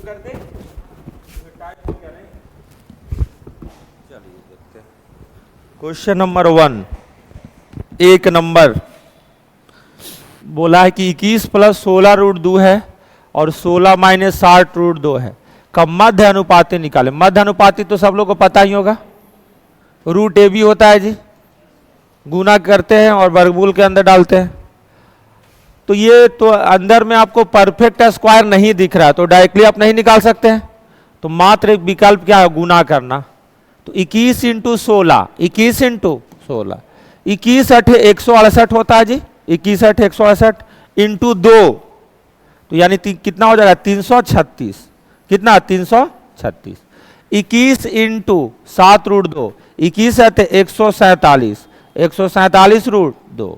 कर दे, टाइप क्या नहीं। चलिए देखते हैं क्वेश्चन नंबर 1। एक नंबर बोला है कि 21 प्लस 16 रूट 2 है और 16 माइनस 60 रूट 2 है। कब मध्य अनुपाती निकाले। मध्य अनुपाती तो सब लोग को पता ही होगा, रूट ए बी होता है जी, गुना करते हैं और वर्गमूल के अंदर डालते हैं। तो ये तो अंदर में आपको परफेक्ट स्क्वायर नहीं दिख रहा, तो डायरेक्टली आप नहीं निकाल सकते हैं, तो मात्र एक विकल्प क्या है, गुना करना। तो 21 इंटू 16, 21 इंटू 16, 21 अठे 168 होता है जी, 21 अठे 168 इंटू 2, तो यानी कितना हो जाएगा 336, कितना 336। 21 इंटू 7 रूट 2, 21 अठे 147, 147 रूट 2,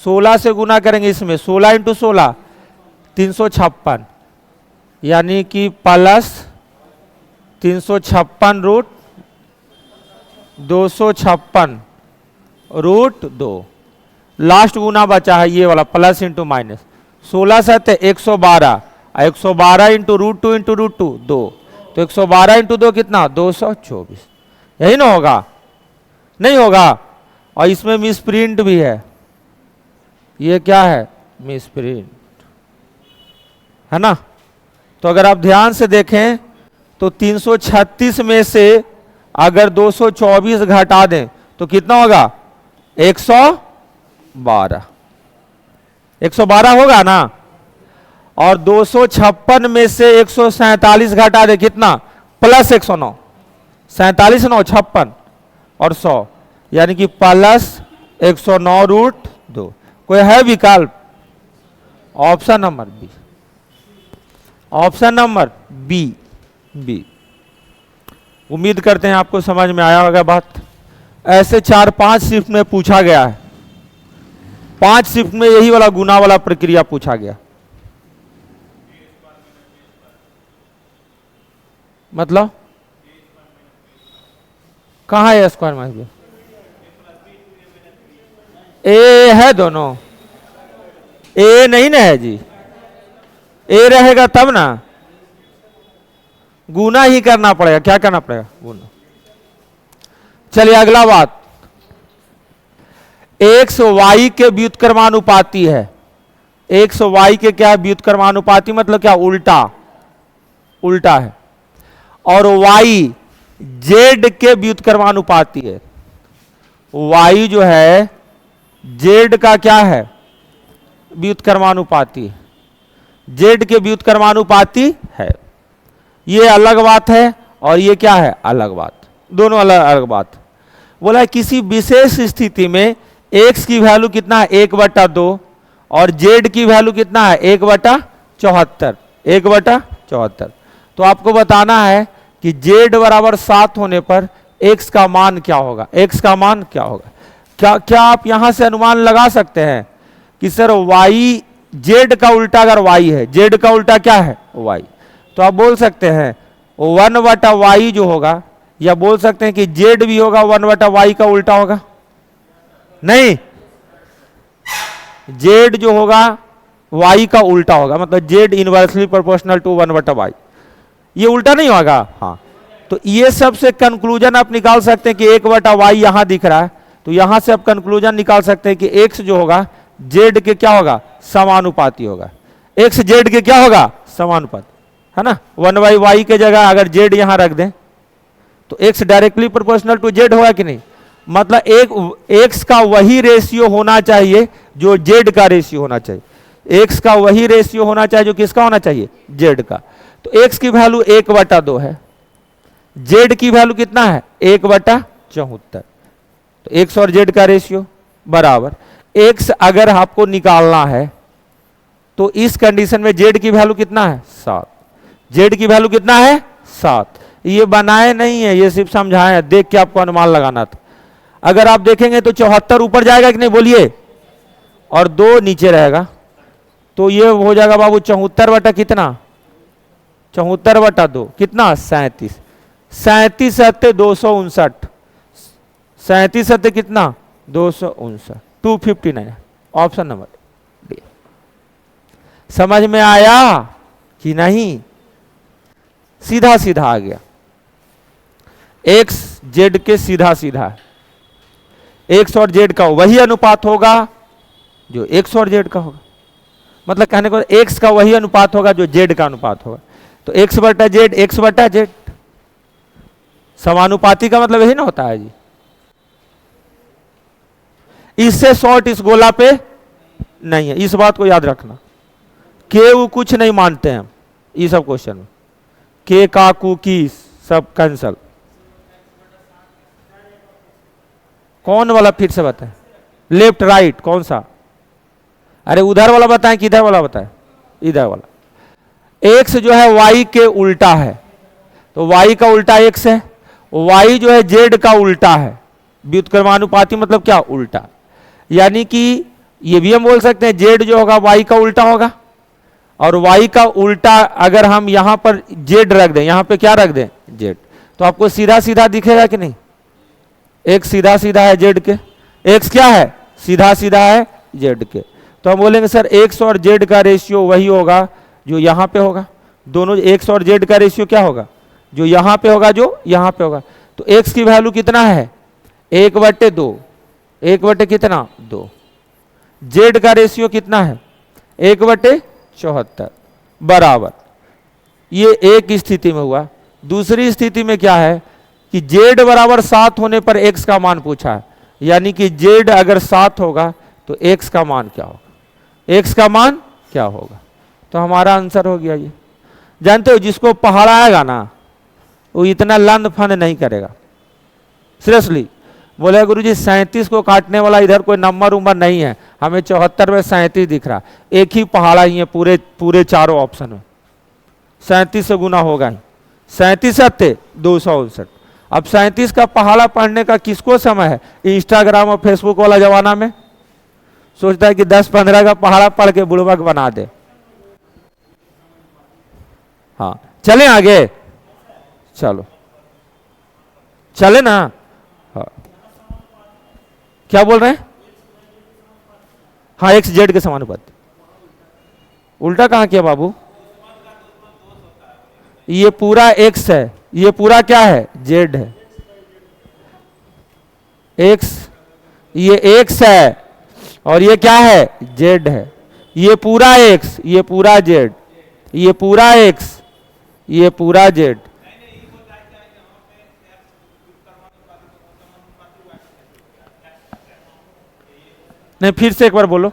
16 से गुना करेंगे इसमें, 16 इंटू 16 356, यानी कि प्लस 356 रूट 256 रूट 2। लास्ट गुना बचा है ये वाला, प्लस इंटू माइनस, 16 से 112, 112 इंटू रूट 2 इंटू रूट 2 2, तो 112 इंटू 2 कितना 224, यही ना होगा, नहीं होगा। और इसमें मिस प्रिंट भी है, ये क्या है मिस प्रिंट है ना। तो अगर आप ध्यान से देखें तो 336 में से अगर 224 घटा दें तो कितना होगा 112, 112 होगा ना। और 256 में से 147 घटा दे कितना प्लस 109, 47 9 56 और 100, यानी कि प्लस 109 रूट 2। कोई है विकल्प, option number B, option number B, B. उम्मीद करते हैं आपको समझ में आया होगा बात। ऐसे 4-5 शिफ्ट में पूछा गया है, 5 शिफ्ट में यही वाला गुना वाला प्रक्रिया पूछा गया। मतलब कहाँ है स्क्वायर माइनस बी, ए है दोनों, ए नहीं ना है जी, ए रहेगा तब ना, गुना ही करना पड़ेगा। क्या करना पड़ेगा, गुना। चलिए अगला बात, एक्स वाई के व्युत्क्रमानुपाती है। एक्स वाई के क्या व्युत्क्रमानुपाती, मतलब क्या उल्टा, उल्टा है। और वाई जेड के व्युत्क्रमानुपाती है। वाई जो है जेड का क्या है व्युत्क्रमानुपाती, जेड के व्युत्क्रमानुपाती है। ये अलग बात है और ये क्या है अलग बात, दोनों अलग अलग बात। बोला किसी विशेष स्थिति में x की वैल्यू कितना है 1/2 और z की वैल्यू कितना है 1/74, 1/74। तो आपको बताना है कि z बराबर 7 होने पर x का मान क्या होगा, x का मान क्या होगा। क्या क्या आप यहां से अनुमान लगा सकते हैं कि सर y z का उल्टा अगर y है, z का उल्टा क्या है y, तो आप बोल सकते हैं 1/y जो होगा, या बोल सकते हैं कि z भी होगा 1/y का उल्टा होगा। नहीं, z जो होगा y का उल्टा होगा, मतलब z inversely proportional to 1/y, ये उल्टा नहीं होगा। हाँ, तो ये सबसे कंक्लूजन आप निकाल सकते हैं कि 1/y यहां दिख रहा है, तो यहां से आप कंक्लूजन निकाल सकते हैं कि x जो होगा z के क्या होगा समानुपाती होगा, x z के क्या होगा समानुपाती, है ना। 1/y के जगह अगर z यहां रख दें तो x directly proportional to z होगा कि नहीं, मतलब एक x का वही रेशियो होना चाहिए जो z का रेशियो होना चाहिए, x का वही रेशियो होना चाहिए जो किसका होना चाहिए z का। तो x की वैल्यू 1/2 है, z की वैल्यू कितना है 1/74, तो x और z का रेशियो बराबर। x अगर आपको निकालना है तो इस कंडीशन में z की वैल्यू कितना है 7, z की वैल्यू कितना है 7। ये बनाए नहीं है, ये सिर्फ समझाए हैं, देख के आपको अनुमान लगाना था। अगर आप देखेंगे तो 74 ऊपर जाएगा कि नहीं बोलिए, और 2 नीचे रहेगा, तो ये हो जाएगा बाबू 74 बटा कितना 74/2 कितना 37, 37 सत्ते 259, 37 सत्ते कितना 259, 259, ऑप्शन नंबर डी। समझ में आया कि नहीं। सीधा सीधा आ गया, एक्स जेड के सीधा सीधा, एक्स और जेड का वही अनुपात होगा जो एक्स और जेड का होगा, मतलब कहने को एक्स का वही अनुपात होगा जो जेड का अनुपात होगा। तो एक्स बटा जेड, एक्स बटा जेड, समानुपाती का मतलब यही ना होता है जी। इससे शॉर्ट इस गोला पे नहीं है, इस बात को याद रखना। के वो कुछ नहीं मानते हैं हम ये सब क्वेश्चन में, के का कु की सब कैंसल। कौन वाला फिर से बताएं, लेफ्ट राइट कौन सा? अरे उधर वाला बताएं कि इधर वाला बताएं? इधर वाला। एक्स जो है वाई के उल्टा है, तो वाई का उल्टा एक्स है, वाई जो है जेड का उल्टा है। व्युत्क्रमानुपाती मतलब क्या? उल्टा। यानी कि ये भी हम बोल सकते हैं जेड जो होगा वाई का उल्टा होगा, और वाई का उल्टा अगर हम यहां पर जेड रख दें, यहां पे क्या रख दें? जेड, तो आपको सीधा सीधा दिखेगा कि नहीं? एक्स सीधा सीधा है जेड के, एक्स क्या है? सीधा सीधा है जेड के। तो हम बोलेंगे सर एक्स और जेड का रेशियो वही होगा जो यहां पे होगा। दोनों एक्स और जेड का रेशियो क्या होगा? जो यहां पे होगा, जो यहां पे होगा। तो एक्स की वैल्यू कितना है? 1/2, 1/, कितना? 2। जेड का रेशियो कितना है? 1/74 बराबर। ये एक स्थिति में हुआ। दूसरी स्थिति में क्या है कि जेड बराबर 7 होने पर एक्स का मान पूछा है, यानी कि जेड अगर 7 होगा तो एक्स का मान क्या होगा? एक्स का मान क्या होगा? तो हमारा आंसर हो गया ये। जानते हो जिसको पहाड़ा आएगा ना वो इतना लंद फंद नहीं करेगा। सीरियसली बोले गुरुजी 37 को काटने वाला इधर कोई नंबर उम्बर नहीं है, हमें 74 में 37 दिख रहा, एक ही पहाड़ा ही है पूरे चारों ऑप्शन में, 37 से गुना होगा ही। 37 सत्य 259। अब 37 का पहाड़ा पढ़ने का किसको समय है? इंस्टाग्राम और फेसबुक वाला जमाना में सोचता है कि 10-15 का पहाड़ा पढ़ के बुड़बक बना दे। हाँ चले आगे, चलो चले ना। हाँ क्या बोल रहे हैं? हाँ एक्स जेड के समानुपाती। उल्टा कहां किया बाबू? ये पूरा एक्स है, ये पूरा क्या है? जेड है। एक्स, ये एक्स है और ये क्या है? जेड है। ये पूरा एक्स, ये पूरा जेड, ये पूरा एक्स, ये पूरा जेड। नहीं फिर से एक बार बोलो।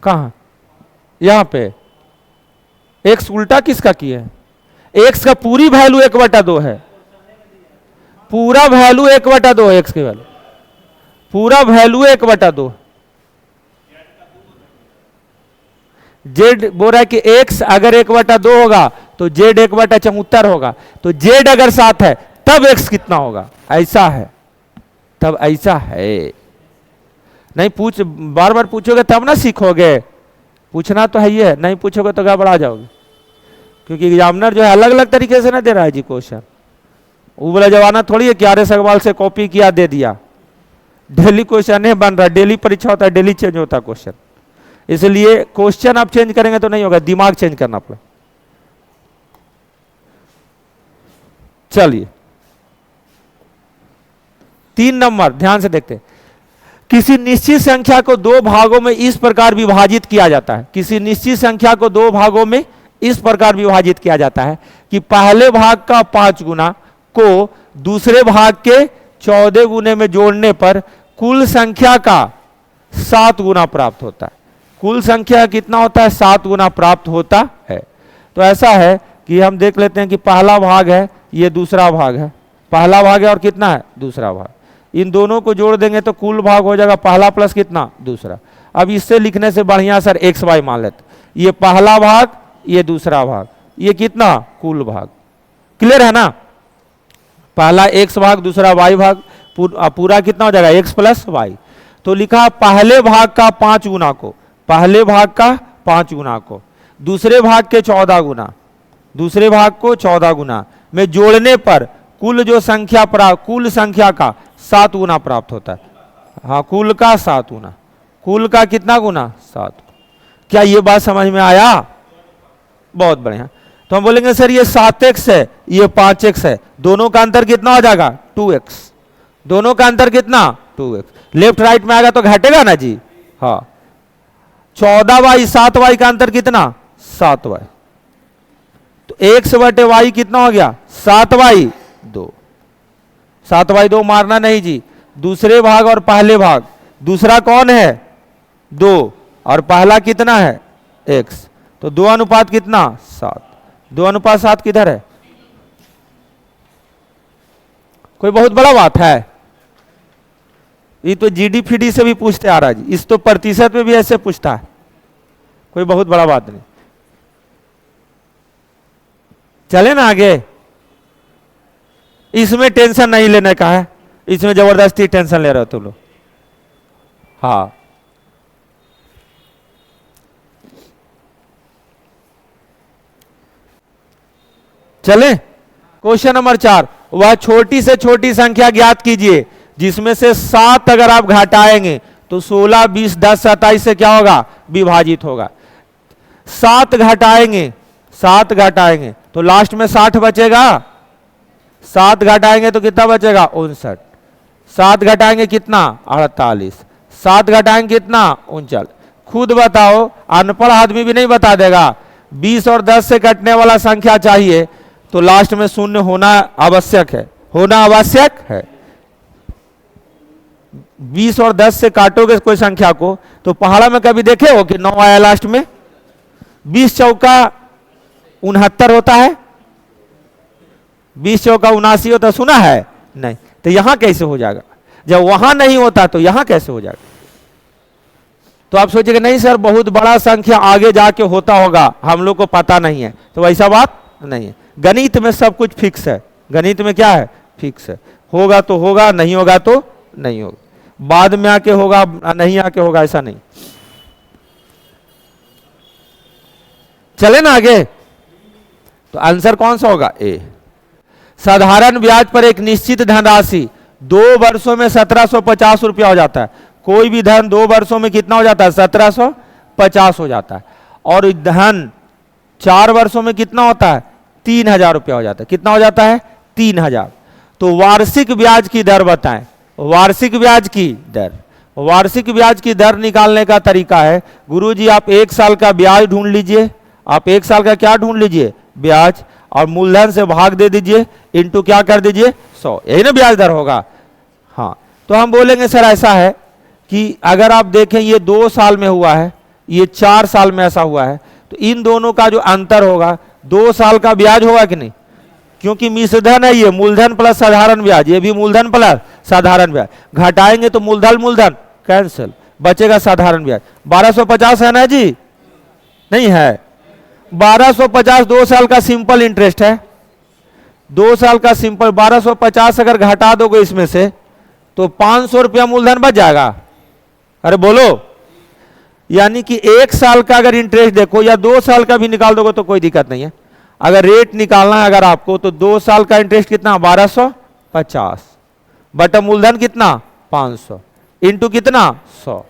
कहां? यहां पे एक्स उल्टा किसका किया है? एक्स का पूरी वैल्यू 1/2 है, पूरा वैल्यू 1/2 है एक्स की वैल्यू, पूरा वैल्यू 1/2। जेड बोल रहा है कि एक्स अगर 1/2 होगा तो जेड 1/74 होगा, तो जेड अगर 7 है तब एक्स कितना होगा? ऐसा है, तब ऐसा है। नहीं पूछ, बार बार पूछोगे तब ना सीखोगे, पूछना तो है ही है, नहीं पूछोगे तो गड़बड़ा जाओगे। क्योंकि एग्जामिनर जो है अलग अलग तरीके से ना दे रहा है जी क्वेश्चन। वो वाला जमाना थोड़ी है कि आर एस अग्रवाल से कॉपी किया दे दिया। डेली क्वेश्चन नहीं बन रहा, डेली परीक्षा होता है, डेली चेंज होता है क्वेश्चन। इसलिए क्वेश्चन आप चेंज करेंगे तो नहीं होगा, दिमाग चेंज करना पड़ेगा। चलिए 3 नंबर ध्यान से देखते हैं। किसी निश्चित संख्या को 2 भागों में इस प्रकार विभाजित किया जाता है, किसी निश्चित संख्या को 2 भागों में इस प्रकार विभाजित किया जाता है कि पहले भाग का 5 गुना को दूसरे भाग के 14 गुने में जोड़ने पर कुल संख्या का 7 गुना प्राप्त होता है। कुल संख्या कितना होता है? 7 गुना प्राप्त होता है। तो ऐसा है कि हम देख लेते हैं कि पहला भाग है, ये दूसरा भाग है, पहला भाग है और कितना है? दूसरा भाग। इन दोनों को जोड़ देंगे तो कुल भाग हो जाएगा पहला प्लस कितना? दूसरा। अब इससे लिखने से बढ़िया सर एक्स वाई मान लेते, ये पहला भाग, ये दूसरा भाग, ये कितना? कुल भाग। क्लियर है ना? पहला एक्स भाग, दूसरा वाई भाग, पूरा कितना हो जाएगा? X plus y. तो लिखा पहले भाग का 5 गुना को, पहले भाग का 5 गुना को दूसरे भाग के 14 गुना, दूसरे भाग को 14 गुना में जोड़ने पर कुल जो संख्या कुल संख्या का 7 गुना प्राप्त होता है। हाँ कुल का 7 गुना, कुल का कितना गुना? 7। क्या ये बात समझ में आया? बहुत बढ़िया। तो हम बोलेंगे सर ये 7x है, ये 5x है, दोनों का अंतर कितना हो जाएगा? 2x। दोनों का अंतर कितना? 2x। लेफ्ट राइट में आएगा तो घटेगा ना जी? हाँ। 14y 7y का अंतर कितना? 7y। तो x बटे y कितना हो गया? 7y 2। 7y 2 मारना नहीं जी, दूसरे भाग और पहले भाग। दूसरा कौन है? 2 और पहला कितना है? x। तो 2 अनुपात कितना? 7। 2 अनुपात 7 किधर है? कोई बहुत बड़ा बात है? ये तो जीडी फीडी से भी पूछते आ रहा है जी, इस तो प्रतिशत में भी ऐसे पूछता है, कोई बहुत बड़ा बात नहीं। चले ना आगे। इसमें टेंशन नहीं लेने का है, इसमें जबरदस्ती टेंशन ले रहे हो तुम लोग। हाँ, चले। क्वेश्चन नंबर 4, वह छोटी से छोटी संख्या ज्ञात कीजिए जिसमें से 7 अगर आप घटाएंगे तो 16, 20, 10, 27 से क्या होगा? विभाजित होगा। 7 घटाएंगे, 7 घटाएंगे तो लास्ट में 60 बचेगा। 7 घटाएंगे तो कितना बचेगा? 59। 7 घटाएंगे कितना? 48। 7 घटाएंगे कितना? 39। खुद बताओ, अनपढ़ आदमी भी नहीं बता देगा। 20 और 10 से कटने वाला संख्या चाहिए तो लास्ट में शून्य होना आवश्यक है, होना आवश्यक है। 20 और 10 से काटोगे कोई संख्या को तो पहाड़ा में कभी देखे हो कि 9 आया लास्ट में? 20 चौका 69 होता है, 20 चौका 79 होता, सुना है? नहीं। तो यहां कैसे हो जाएगा? जब वहां नहीं होता तो यहां कैसे हो जाएगा? तो आप सोचेंगे नहीं सर बहुत बड़ा संख्या आगे जाके होता होगा, हम लोग को पता नहीं है। तो वैसा बात नहीं है। गणित में सब कुछ फिक्स है। गणित में क्या है? फिक्स है। होगा तो होगा, नहीं होगा तो नहीं होगा, बाद में आके होगा, नहीं आके होगा, ऐसा नहीं। चले ना आगे। तो आंसर कौन सा होगा? ए। साधारण ब्याज पर एक निश्चित धनराशि 2 वर्षों में 1750 रुपया हो जाता है। कोई भी धन 2 वर्षों में कितना हो जाता है? 1750 हो जाता है। और धन 4 वर्षों में कितना होता है? 3000 रुपया हो जाता है। कितना हो जाता है? 3000। तो वार्षिक ब्याज की दर बताएं। वार्षिक ब्याज की दर, वार्षिक ब्याज की दर निकालने का तरीका है, गुरुजी आप 1 साल का ब्याज ढूंढ लीजिए। आप 1 साल का क्या ढूंढ लीजिए? ब्याज, और मूलधन से भाग दे दीजिए, इंटू क्या कर दीजिए? 100। यही ना ब्याज दर होगा। हाँ, तो हम बोलेंगे सर ऐसा है कि अगर आप देखें ये 2 साल में हुआ है, ये 4 साल में ऐसा हुआ है, तो इन दोनों का जो अंतर होगा 2 साल का ब्याज होगा कि नहीं? क्योंकि मिश्रधन है ये, मूलधन प्लस साधारण ब्याज, ये भी मूलधन प्लस साधारण ब्याज। घटाएंगे तो मूलधन मूलधन कैंसिल, बचेगा साधारण ब्याज। 1250 है ना जी? नहीं है। 1250 2 साल का सिंपल इंटरेस्ट है। 2 साल का सिंपल 1250 अगर घटा दोगे इसमें से तो 500 रुपया मूलधन बच जाएगा। अरे बोलो, यानी कि 1 साल का अगर इंटरेस्ट देखो या 2 साल का भी निकाल दोगे तो कोई दिक्कत नहीं है। अगर रेट निकालना है अगर आपको तो 2 साल का इंटरेस्ट कितना? 1250 बटा मूलधन कितना? 500 इंटू कितना? 100।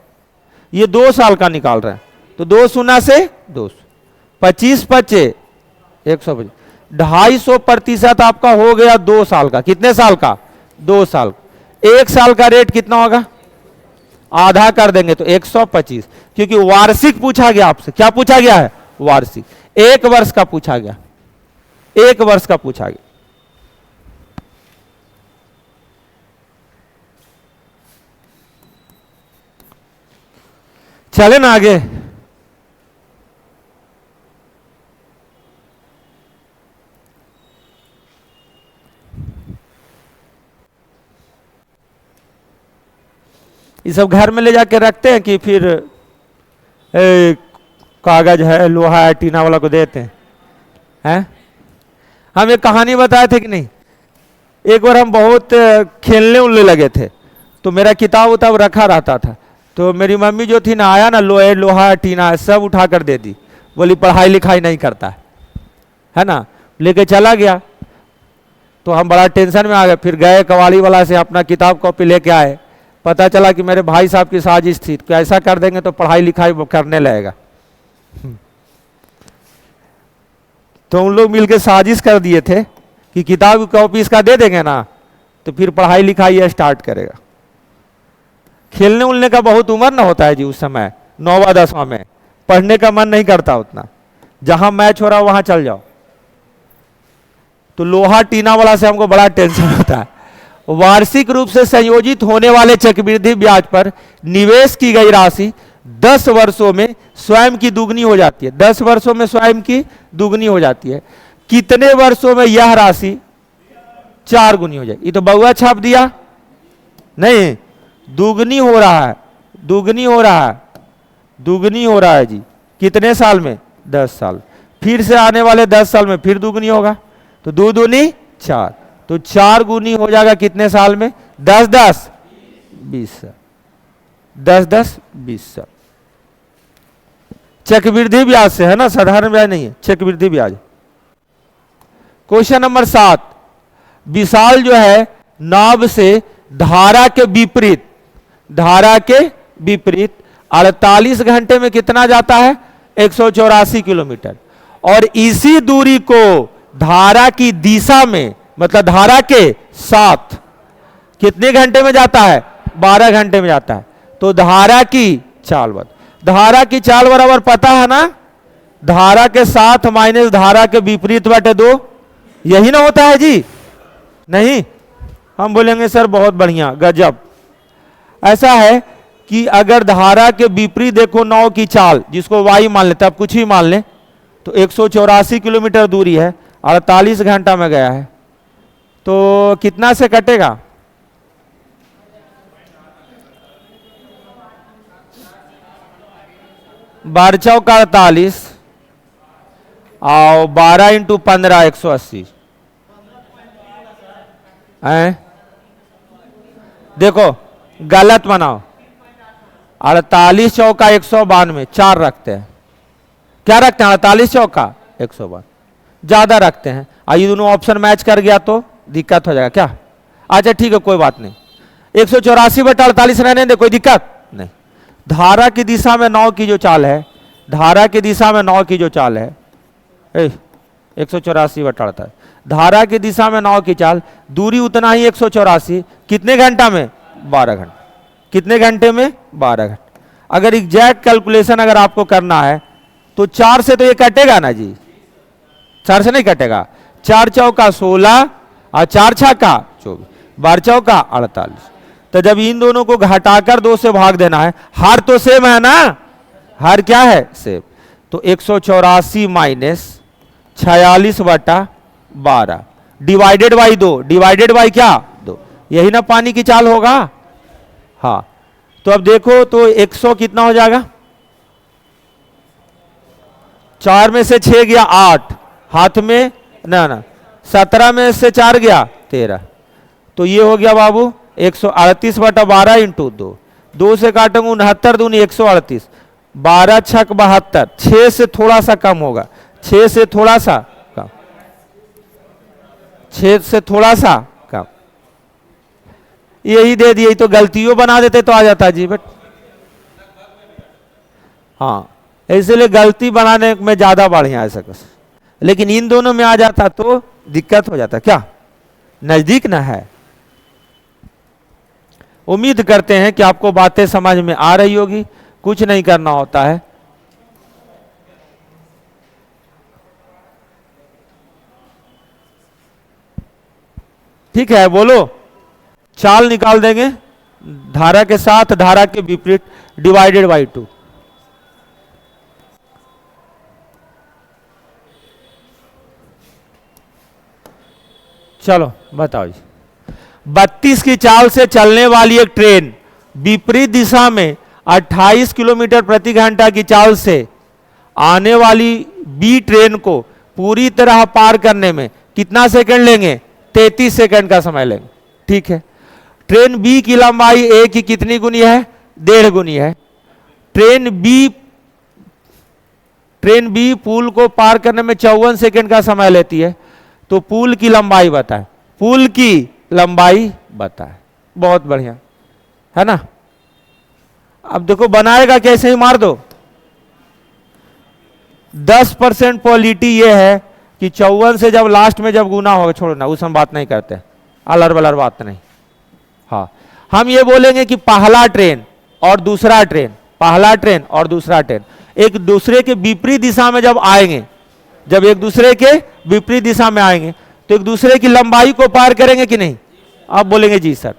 ये 2 साल का निकाल रहे हैं तो 2 शून्य से 200, 25 पचे 125, 250% आपका हो गया 2 साल का। कितने साल का? 2 साल। 1 साल का रेट कितना होगा? आधा कर देंगे तो 125, क्योंकि वार्षिक पूछा गया आपसे। क्या पूछा गया है? वार्षिक। 1 वर्ष का पूछा गया, 1 वर्ष का पूछा गया। चले ना आगे। ये सब घर में ले जाके रखते हैं कि फिर कागज है, लोहा है, टीना वाला को देते हैं? हम एक कहानी बताए थे कि नहीं? एक बार हम बहुत खेलने उलने लगे थे तो मेरा किताब उताब रखा रहता था, तो मेरी मम्मी जो थी ना, आया ना लोहा टीना सब उठा कर दे दी। बोली पढ़ाई लिखाई नहीं करता है ना, लेके चला गया। तो हम बड़ा टेंशन में आ गए। फिर गए कवाड़ी वाला से अपना किताब कॉपी लेके आए। पता चला कि मेरे भाई साहब की साजिश थी कि ऐसा कर देंगे तो पढ़ाई लिखाई करने लगेगा। तो उन लोग मिलकर साजिश कर दिए थे कि किताब की कॉपी इसका दे देंगे ना तो फिर पढ़ाई लिखाई स्टार्ट करेगा। खेलने उलने का बहुत उम्र ना होता है जी उस समय, 9वां 10वां में पढ़ने का मन नहीं करता उतना, जहां मैच हो रहा वहां चल जाओ। तो लोहा टीना वाला से हमको बड़ा टेंशन होता है। वार्षिक रूप से संयोजित होने वाले चक्रवृद्धि ब्याज पर निवेश की गई राशि 10 वर्षों में स्वयं की दुगनी हो जाती है। 10 वर्षों में स्वयं की दुगनी हो जाती है। कितने वर्षों में यह राशि 4 गुनी हो जाएगी? ये तो बउआ छाप दिया नहीं, दुगनी हो रहा है, दुगनी हो रहा है, दुगनी हो रहा है जी। कितने साल में? 10 साल। फिर से आने वाले 10 साल में फिर दुगनी होगा, तो 2 दूनी 4, तो 4 गुनी हो जाएगा कितने साल में? 10 10 20 साल, 10 10 20 साल। चक्रवृद्धि ब्याज से है ना, साधारण ब्याज नहीं है, चक्रवृद्धि ब्याज। क्वेश्चन नंबर 7, विशाल जो है नाभ से धारा के विपरीत, धारा के विपरीत 48 घंटे में कितना जाता है? 184 किलोमीटर। और इसी दूरी को धारा की दिशा में, मतलब धारा के साथ कितने घंटे में जाता है? 12 घंटे में जाता है। तो धारा की चाल बराबर, धारा की चाल बराबर पता है ना, धारा के साथ माइनस धारा के विपरीत बटे 2, यही ना होता है जी? नहीं, हम बोलेंगे सर बहुत बढ़िया गजब। ऐसा है कि अगर धारा के विपरीत देखो नाव की चाल, जिसको वाई मान लेते, अब कुछ ही मान ले, तो 184 किलोमीटर दूरी है, 48 घंटा में गया है, तो कितना से कटेगा? बारह का 48 और 12 इंटू 15 180 है। देखो गलत बनाओ, 48 चौका 192, 4 रखते हैं। क्या रखते हैं? 48 चौका 192, ज्यादा रखते हैं। ये दोनों ऑप्शन मैच कर गया तो दिक्कत हो जाएगा क्या? अच्छा ठीक है, कोई बात नहीं। 184 बटा 48 रहने दे, कोई दिक्कत नहीं। धारा की दिशा में नाव की जो चाल है, धारा की दिशा में नाव की जो चाल है, 184 बटा 48, धारा की दिशा में नाव की चाल, दूरी उतना ही 184, कितने घंटा में? 12 घंटे। कितने घंटे में? 12 घंटे। अगर एग्जैक्ट कैलकुलेशन अगर आपको करना है तो 4 से तो ये कटेगा ना जी, 4 से नहीं कटेगा। 4 चौका 16 और 4 छक्का 24, 12 चौका 48। तो जब इन दोनों को घटाकर 2 से भाग देना है, हार तो सेम है ना, हार क्या है? सेम। तो 184 माइनस 46 बटा 12 डिवाइडेड बाई 2, डिवाइडेड बाई क्या? 2, यही ना पानी की चाल होगा। हाँ, तो अब देखो तो 100 कितना हो जाएगा? 4 में से 6 गया 8, हाथ में ना 17 में से 4 गया 13, तो ये हो गया बाबू 138 बटा 12 इंटू 2, 2 से काटूंगा 69 दूनी 138, 12 छक 72, 6 से थोड़ा सा कम होगा, 6 से थोड़ा सा कम, 6 से थोड़ा सा कम, यही दे दिए। तो गलतियों बना देते तो आ जाता जी, बट हाँ इसलिए गलती बनाने में ज्यादा बढ़िया है सकस, लेकिन इन दोनों में आ जाता तो दिक्कत हो जाता। क्या नजदीक ना है? उम्मीद करते हैं कि आपको बातें समझ में आ रही होगी। कुछ नहीं करना होता है, ठीक है? बोलो, चाल निकाल देंगे, धारा के साथ धारा के विपरीत डिवाइडेड बाई 2। चलो बताओ जी। 32 की चाल से चलने वाली एक ट्रेन विपरीत दिशा में 28 किलोमीटर प्रति घंटा की चाल से आने वाली बी ट्रेन को पूरी तरह पार करने में कितना सेकंड लेंगे? 33 सेकंड का समय लेंगे, ठीक है? ट्रेन बी की लंबाई ए की कितनी गुनी है? 1.5 गुनी है। ट्रेन बी पुल को पार करने में 54 सेकंड का समय लेती है, तो पुल की लंबाई बताएं, पुल की लंबाई बताएं। बहुत बढ़िया है ना? अब देखो बनाएगा कैसे ही मार दो। 10% पॉलिटी ये है कि 54 से जब लास्ट में जब गुना होगा, छोड़ो ना, उस हम बात नहीं करते, अलर बलर बात नहीं। हाँ, हम ये बोलेंगे कि पहला ट्रेन और दूसरा ट्रेन, पहला ट्रेन और दूसरा ट्रेन एक दूसरे के विपरीत दिशा में जब आएंगे, जब एक दूसरे के विपरीत दिशा में आएंगे तो एक दूसरे की लंबाई को पार करेंगे कि नहीं? आप बोलेंगे जी सर।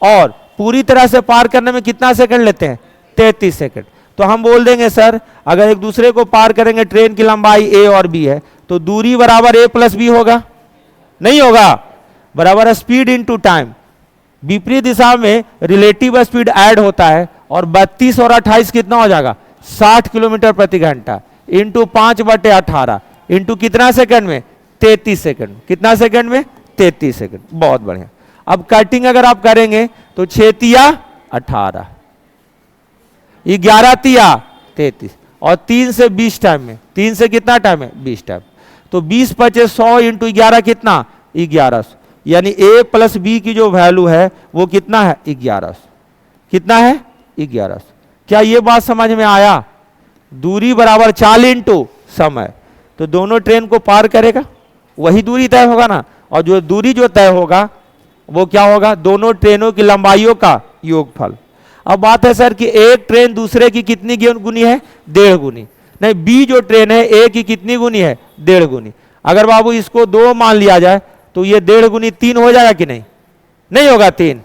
और पूरी तरह से पार करने में कितना सेकंड लेते हैं? 33 सेकंड। तो हम बोल देंगे सर, अगर एक दूसरे को पार करेंगे, ट्रेन की लंबाई a और b है, तो दूरी बराबर a प्लस b होगा? नहीं होगा, बराबर स्पीड इंटू टाइम। विपरीत दिशा में रिलेटिव स्पीड ऐड होता है और 32 और 28 कितना हो जाएगा? 60 किलोमीटर प्रति घंटा इंटू 5/18 इंटू कितना सेकंड में? 33 सेकंड। कितना सेकंड में? 33 सेकंड। बहुत बढ़िया। अब कटिंग अगर आप करेंगे तो 6 तिया 18, 11 तिया 33 और 3 से 20 टाइम में, 3 से कितना टाइम है? 20 टाइम। तो 20 × 100 इंटू 11 कितना? 1100। यानी a प्लस b की जो वैल्यू है वो कितना है? 1100। कितना है? 1100। क्या ये बात समझ में आया? दूरी बराबर चाल इंटू समय, तो दोनों ट्रेन को पार करेगा, वही दूरी तय होगा ना। और जो दूरी जो तय होगा वो क्या होगा? दोनों ट्रेनों की लंबाइयों का योगफल। अब बात है सर कि एक ट्रेन दूसरे की कितनी गुनी है? 1.5 गुनी। नहीं, बी जो ट्रेन है ए की कितनी गुनी है? 1.5 गुनी। अगर बाबू इसको 2 मान लिया जाए तो ये 1.5 गुनी 3 हो जाएगा कि नहीं? नहीं होगा 3,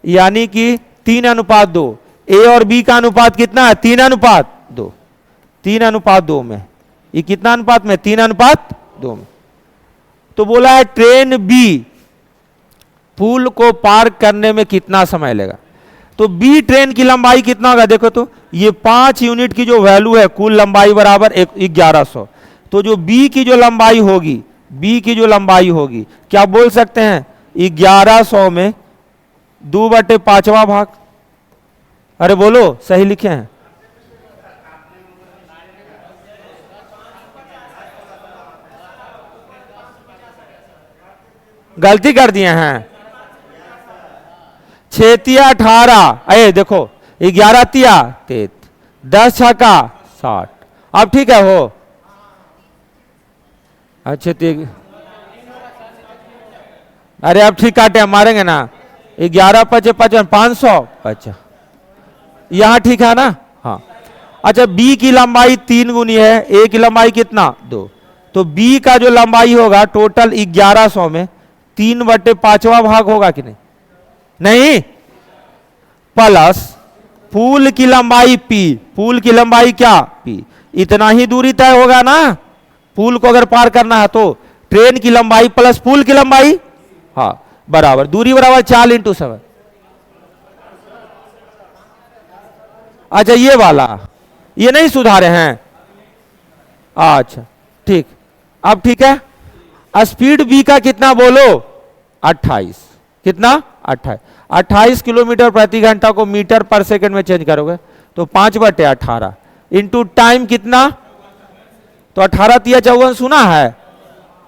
यानी कि 3:2। ए और बी का अनुपात कितना है? 3:2। 3:2 में, ये कितना अनुपात में? 3:2 में। तो बोला है ट्रेन बी पुल को पार करने में कितना समय लेगा? तो बी ट्रेन की लंबाई कितना होगा? देखो तो ये 5 यूनिट की जो वैल्यू है, कुल लंबाई बराबर 1100। तो जो बी की जो लंबाई होगी, बी की जो लंबाई होगी, क्या बोल सकते हैं? 1100 में 2/5वां भाग। अरे बोलो, सही लिखे हैं? गलती कर दिए हैं। 6 तिया 18, अरे देखो 11 तिया 33, 10 छक्का 60। अब ठीक है हो? अच्छा ठीक, अरे अब ठीक काटे, हम मारेंगे ना। 11 × 5 = 500। अच्छा, यहां ठीक है ना? हाँ। अच्छा, बी की लंबाई 3 गुनी है, ए की लंबाई कितना? 2। तो बी का जो लंबाई होगा टोटल 1100 में 3/5वां भाग होगा कि नहीं? नहीं, प्लस पुल की लंबाई p, पुल की लंबाई क्या? p। इतना ही दूरी तय होगा ना पुल को अगर पार करना है तो। ट्रेन की लंबाई प्लस पुल की लंबाई, हाँ, बराबर दूरी बराबर 4 इंटू 7। अच्छा, ये वाला ये नहीं सुधारे हैं? अच्छा ठीक, अब ठीक है। स्पीड बी का कितना बोलो? 28। कितना? 28 किलोमीटर प्रति घंटा को मीटर पर सेकंड में चेंज करोगे तो 5/18 इंटू टाइम कितना? तो 18 तिया 54 सुना है?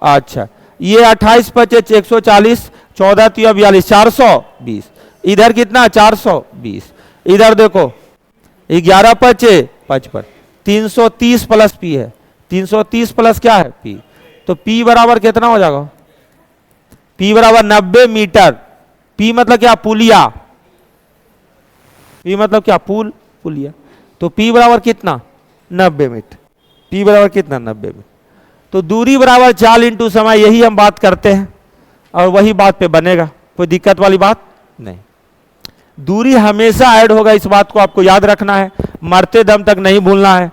अच्छा, ये 28 × 5 = 140, 14 तिया 42, 420। इधर कितना? 420। इधर देखो 11 × 5 = 55, 330 प्लस पी है। 330 प्लस क्या है? पी। तो पी बराबर कितना हो जाएगा? पी बराबर 90 मीटर। पी मतलब क्या? पुलिया। पी मतलब क्या? पुलिया। तो पी बराबर कितना? 90 मीटर। पी बराबर कितना? 90 मीटर। तो दूरी बराबर चाल इंटू समय, यही हम बात करते हैं और वही बात पे बनेगा, कोई दिक्कत वाली बात नहीं। दूरी हमेशा ऐड होगा, इस बात को आपको याद रखना है, मरते दम तक नहीं भूलना है।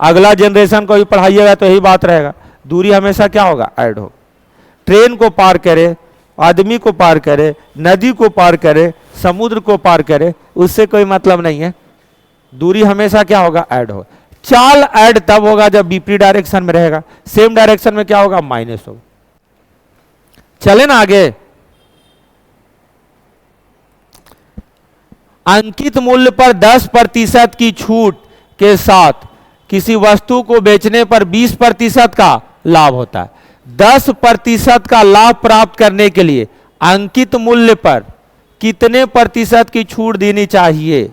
अगला जनरेशन को भी पढ़ाइएगा तो यही बात रहेगा, दूरी हमेशा क्या होगा? ऐड होगा। ट्रेन को पार करे, आदमी को पार करे, नदी को पार करे, समुद्र को पार करे, उससे कोई मतलब नहीं है। दूरी हमेशा क्या होगा? ऐड होगा। चाल ऐड तब होगा जब विपरीत डायरेक्शन में रहेगा, सेम डायरेक्शन में क्या होगा? माइनस होगा। चले ना आगे। अंकित मूल्य पर 10% की छूट के साथ किसी वस्तु को बेचने पर 20% का लाभ होता है। 10% का लाभ प्राप्त करने के लिए अंकित मूल्य पर कितने प्रतिशत की छूट देनी चाहिए?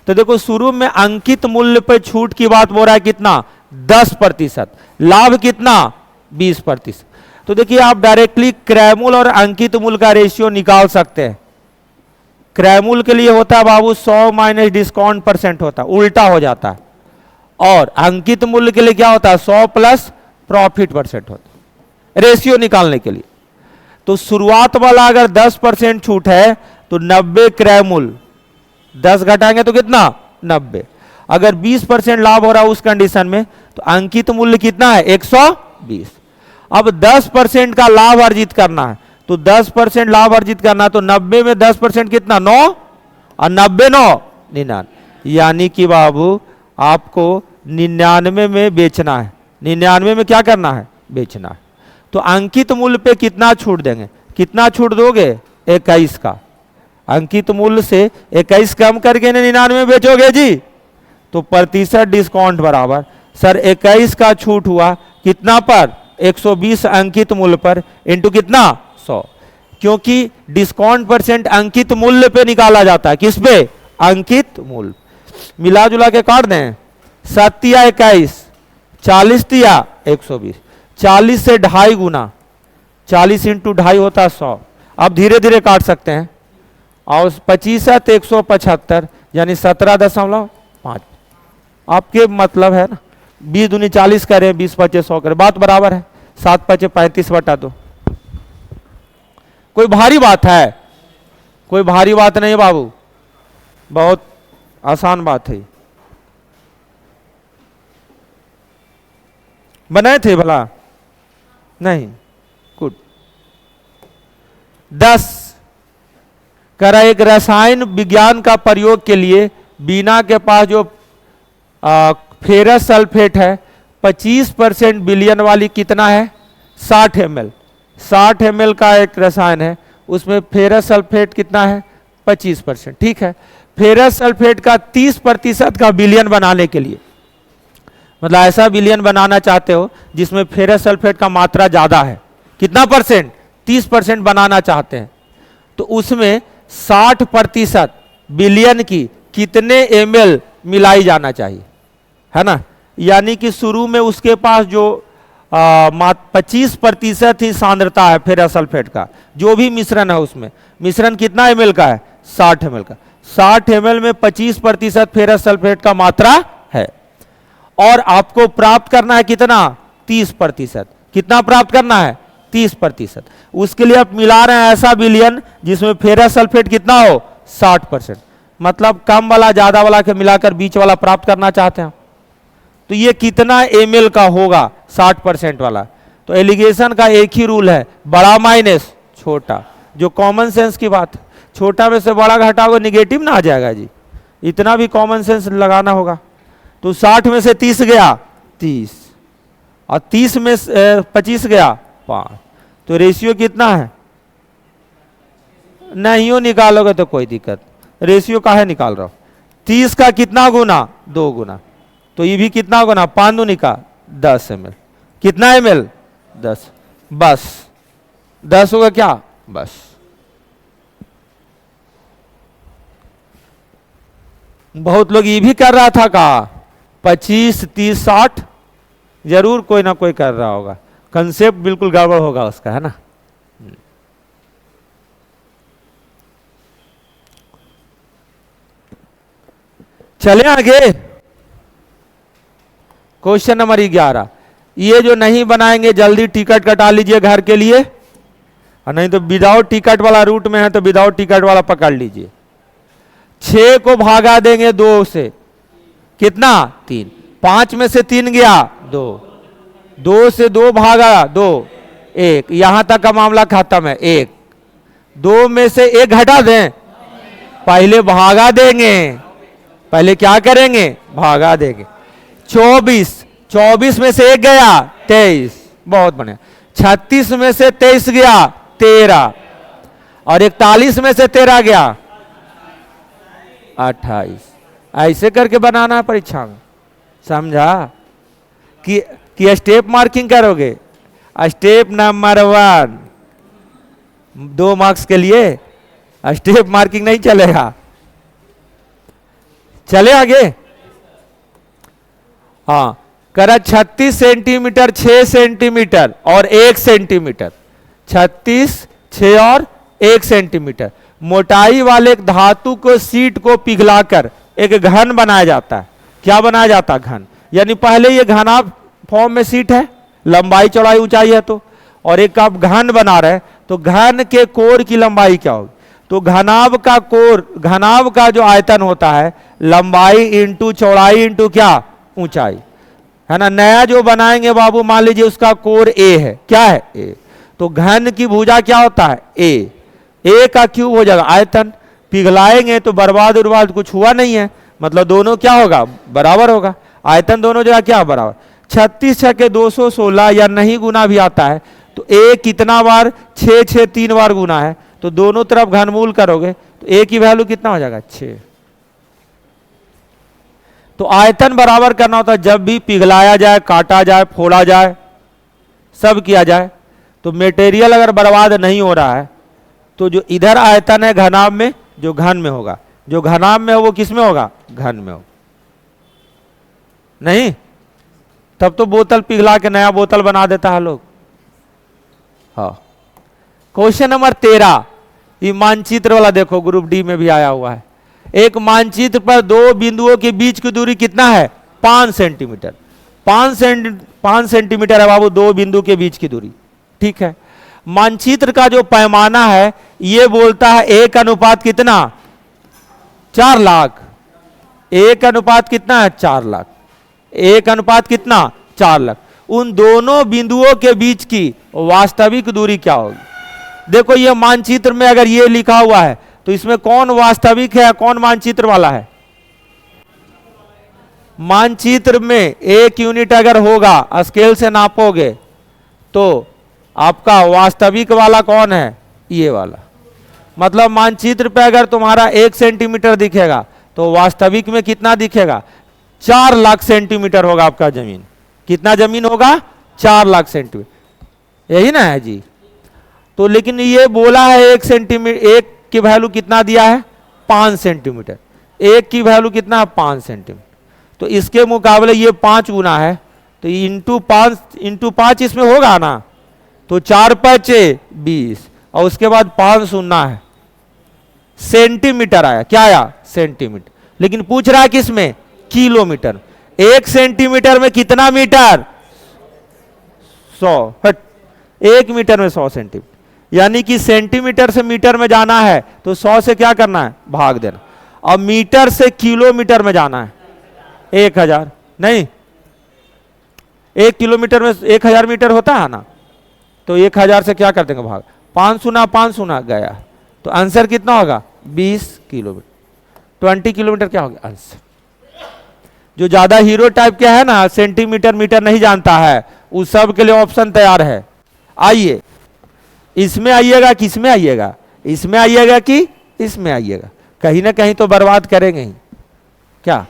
तो देखो शुरू में अंकित मूल्य पे छूट की बात बोल रहा है कितना, 10%, लाभ कितना 20%। तो देखिए आप डायरेक्टली क्रय मूल्य और अंकित मूल्य का रेशियो निकाल सकते हैं। क्रय मूल्य के लिए होता है बाबू 100 माइनस डिस्काउंट परसेंट होता है, उल्टा हो जाता है। और अंकित मूल्य के लिए क्या होता है, 100 प्लस प्रॉफिट परसेंट होता है रेशियो निकालने के लिए। तो शुरुआत वाला अगर 10% छूट है तो 90 क्रय मूल्य, 10 घटाएंगे तो कितना 90। अगर 20% लाभ हो रहा है उस कंडीशन में तो अंकित मूल्य कितना है 120। अब 10% का लाभ अर्जित करना है, तो 10% लाभ अर्जित करना है तो 90 में 10% कितना 9 और 90 9 99, यानी कि बाबू आपको 99 में बेचना है। 99 में क्या करना है, बेचना है। तो अंकित मूल्य पे कितना छूट देंगे, कितना छूट दोगे 21 का। अंकित मूल्य से 21 कम करके 99 में बेचोगे जी, तो प्रतिशत डिस्काउंट बराबर सर 21 का छूट हुआ कितना पर 120 अंकित मूल्य पर इंटू कितना 100, क्योंकि डिस्काउंट परसेंट अंकित मूल्य पे निकाला जाता है। किस पे, अंकित मूल्य। मिला जुला के काट दें, 7 या 21, 40 या 120, 40 से 2.5 गुना, 40 इंटू 2.5 होता है 100। अब धीरे धीरे काट सकते हैं। और 25 175 यानी 17.5 आपके मतलब है ना, 20 दूनी 40 करें, 20 पचे 100 करें, बात बराबर है। 7 पचे 35 बटा 2। कोई भारी बात है, कोई भारी बात नहीं है बाबू, बहुत आसान बात है। बनाए थे भला नहीं, गुड। 10 करा एक रसायन विज्ञान का प्रयोग के लिए बीना के पास जो फेरस सल्फेट है 25% विलयन वाली कितना है 60 ml। 60 ml का एक रसायन है, उसमें फेरस सल्फेट कितना है 25%। ठीक है, फेरस सल्फेट का 30% का विलयन बनाने के लिए, मतलब ऐसा विलयन बनाना चाहते हो जिसमें फेरस सल्फेट का मात्रा ज्यादा है, कितना परसेंट 30% बनाना चाहते हैं, तो उसमें 60% विलयन की कितने ml मिलाई जाना चाहिए, है ना। यानी कि शुरू में उसके पास जो 25% ही सांद्रता है फेरस सल्फेट का, जो भी मिश्रण है उसमें मिश्रण कितना ml का है 60 ml का। 60 ml में 25% फेरस सल्फेट का मात्रा है, और आपको प्राप्त करना है कितना 30%। कितना प्राप्त करना है 30%। उसके लिए आप मिला रहे हैं ऐसा विलयन जिसमें फेरस सल्फेट कितना हो 60%, मतलब कम वाला ज्यादा वाला के मिलाकर बीच वाला प्राप्त करना चाहते हैं। तो ये कितना ml का होगा 60% वाला। तो एलिगेशन का एक ही रूल है, बड़ा माइनस छोटा, जो कॉमन सेंस की बात है। छोटा में से बड़ा घटाओगे निगेटिव ना आ जाएगा जी, इतना भी कॉमन सेंस लगाना होगा। तो 60 में से 30 गया 30, और 30 में 25 गया 5, तो रेशियो कितना है, नहीं निकालोगे तो कोई दिक्कत, रेशियो काहे निकाल रहा हो। 30 का कितना गुना 2 गुना, तो ये भी कितना गुना 5 दूनी का 10 ml। कितना ml 10, बस 10 होगा क्या, बस। बहुत लोग ये भी कर रहा था का 25 30 60, जरूर कोई ना कोई कर रहा होगा, कंसेप्ट बिल्कुल गड़बड़ होगा उसका, है ना। चले आगे, क्वेश्चन नंबर 11। ये जो नहीं बनाएंगे जल्दी टिकट कटा लीजिए घर के लिए, और नहीं तो विदाउट टिकट वाला रूट में है तो विदाउट टिकट वाला पकड़ लीजिए। 6 को भागा देंगे 2 से, कितना 3, 5 में से 3 गया 2, 2 से 2 भागा 2 1, यहां तक का मामला खत्म है। 1 2 में से 1 घटा दें, पहले भागा देंगे, पहले क्या करेंगे भागा देंगे। 24 में से 1 गया 23, बहुत बढ़िया। 36 में से 23 गया 13, और 41 में से 13 गया 28। ऐसे करके बनाना है परीक्षा में, समझा कि स्टेप मार्किंग करोगे। स्टेप नंबर 1 2 मार्क्स के लिए स्टेप मार्किंग नहीं चलेगा। चले आगे। हाँ, करा 36 सेंटीमीटर, 6 सेंटीमीटर और 1 सेंटीमीटर। 36, 6 और 1 सेंटीमीटर मोटाई वाले धातु को सीट को पिघलाकर एक घन बनाया जाता है। क्या बनाया जाता है? घन। यानी पहले ये घना फॉर्म में सीट है, लंबाई चौड़ाई ऊंचाई है तो, और एक आप घन बना रहे, तो घन के कोर की लंबाई क्या होगी? तो घनाभ का कोर, घनाभ का जो आयतन होता है, लंबाई इंटू चौड़ाई इंटू क्या? ऊंचाई, है ना। नया जो बनाएंगे बाबू, मान लीजिए उसका कोर ए है। क्या है? ए। तो घन की भुजा क्या होता है? ए। ए का क्यूब हो जाएगा आयतन। पिघलाएंगे तो बर्बाद उर्बाद कुछ हुआ नहीं है, मतलब दोनों क्या होगा? बराबर होगा। आयतन दोनों जगह क्या बराबर? 36 छके 216, या नहीं गुना भी आता है तो ए कितना बार? 6 6 3 बार गुना है, तो दोनों तरफ घनमूल करोगे तो ए की वैल्यू कितना हो जाएगा? 6। तो आयतन बराबर करना होता है जब भी पिघलाया जाए, काटा जाए, फोड़ा जाए, सब किया जाए। तो मटेरियल अगर बर्बाद नहीं हो रहा है तो जो इधर आयतन है घनाभ में, जो घन में होगा, जो घनाभ में हो वो किस में होगा? घन में हो। नहीं तब तो बोतल पिघला के नया बोतल बना देता है लोग। हाँ, क्वेश्चन नंबर 13, ये मानचित्र वाला देखो, ग्रुप डी में भी आया हुआ है। एक मानचित्र पर दो बिंदुओं के बीच की दूरी कितना है? 5 सेंटीमीटर। 5 सेंटीमीटर है बाबू दो बिंदु के बीच की दूरी, ठीक है। मानचित्र का जो पैमाना है ये बोलता है 1 अनुपात कितना? 4 लाख। 1 अनुपात कितना है? 4 लाख। 1 अनुपात कितना? 4 लाख। उन दोनों बिंदुओं के बीच की वास्तविक दूरी क्या होगी? देखो ये मानचित्र में अगर ये लिखा हुआ है तो इसमें कौन वास्तविक है, कौन मानचित्र वाला है? मानचित्र में 1 यूनिट अगर होगा, स्केल से नापोगे तो आपका वास्तविक वाला कौन है? ये वाला। मतलब मानचित्र पे अगर तुम्हारा 1 सेंटीमीटर दिखेगा तो वास्तविक में कितना दिखेगा? 4 लाख सेंटीमीटर होगा आपका जमीन। कितना जमीन होगा? 4 लाख सेंटीमीटर, यही ना है जी। तो लेकिन ये बोला है 1 सेंटीमीटर, 1 की वैल्यू कितना दिया है? 5 सेंटीमीटर। 1 की वैल्यू कितना है? 5 सेंटीमीटर। तो इसके मुकाबले ये 5 गुना है, तो इंटू 5 इसमें होगा ना, तो 4 5 20 और उसके बाद 5 शून्य है, सेंटीमीटर आया। क्या आया? सेंटीमीटर। लेकिन पूछ रहा है किसमें? किलोमीटर। 1 सेंटीमीटर में कितना मीटर? 100। 1 मीटर में 100 सेंटीमीटर, यानी कि सेंटीमीटर से मीटर में जाना है तो 100 से क्या करना है? भाग देना। अब मीटर से किलोमीटर में जाना है 1000, नहीं 1 किलोमीटर में 1000 मीटर होता है ना, तो 1000 से क्या कर देंगे? भाग। 5 शून्य 5 शून्य गया, तो आंसर कितना होगा? 20 किलोमीटर। 20 किलोमीटर क्या होगा आंसर? जो ज्यादा हीरो टाइप क्या है ना, सेंटीमीटर मीटर नहीं जानता है, उस सब के लिए ऑप्शन तैयार है। आइए, इसमें आइएगा कि इसमें आइएगा? इसमें आइएगा कि इसमें आइएगा? कहीं ना कहीं तो बर्बाद करेंगे ही क्या।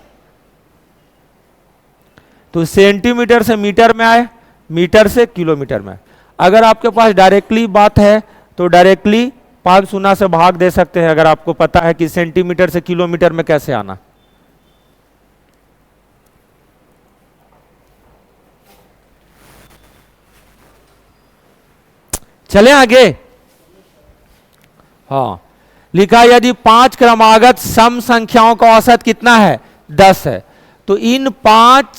तो सेंटीमीटर से मीटर में आए, मीटर से किलोमीटर में आए। अगर आपके पास डायरेक्टली बात है तो डायरेक्टली 5 शून्य से भाग दे सकते हैं, अगर आपको पता है कि सेंटीमीटर से किलोमीटर में कैसे आना। चले आगे। हाँ, लिखा यदि 5 क्रमागत सम संख्याओं का औसत कितना है? 10 है, तो इन 5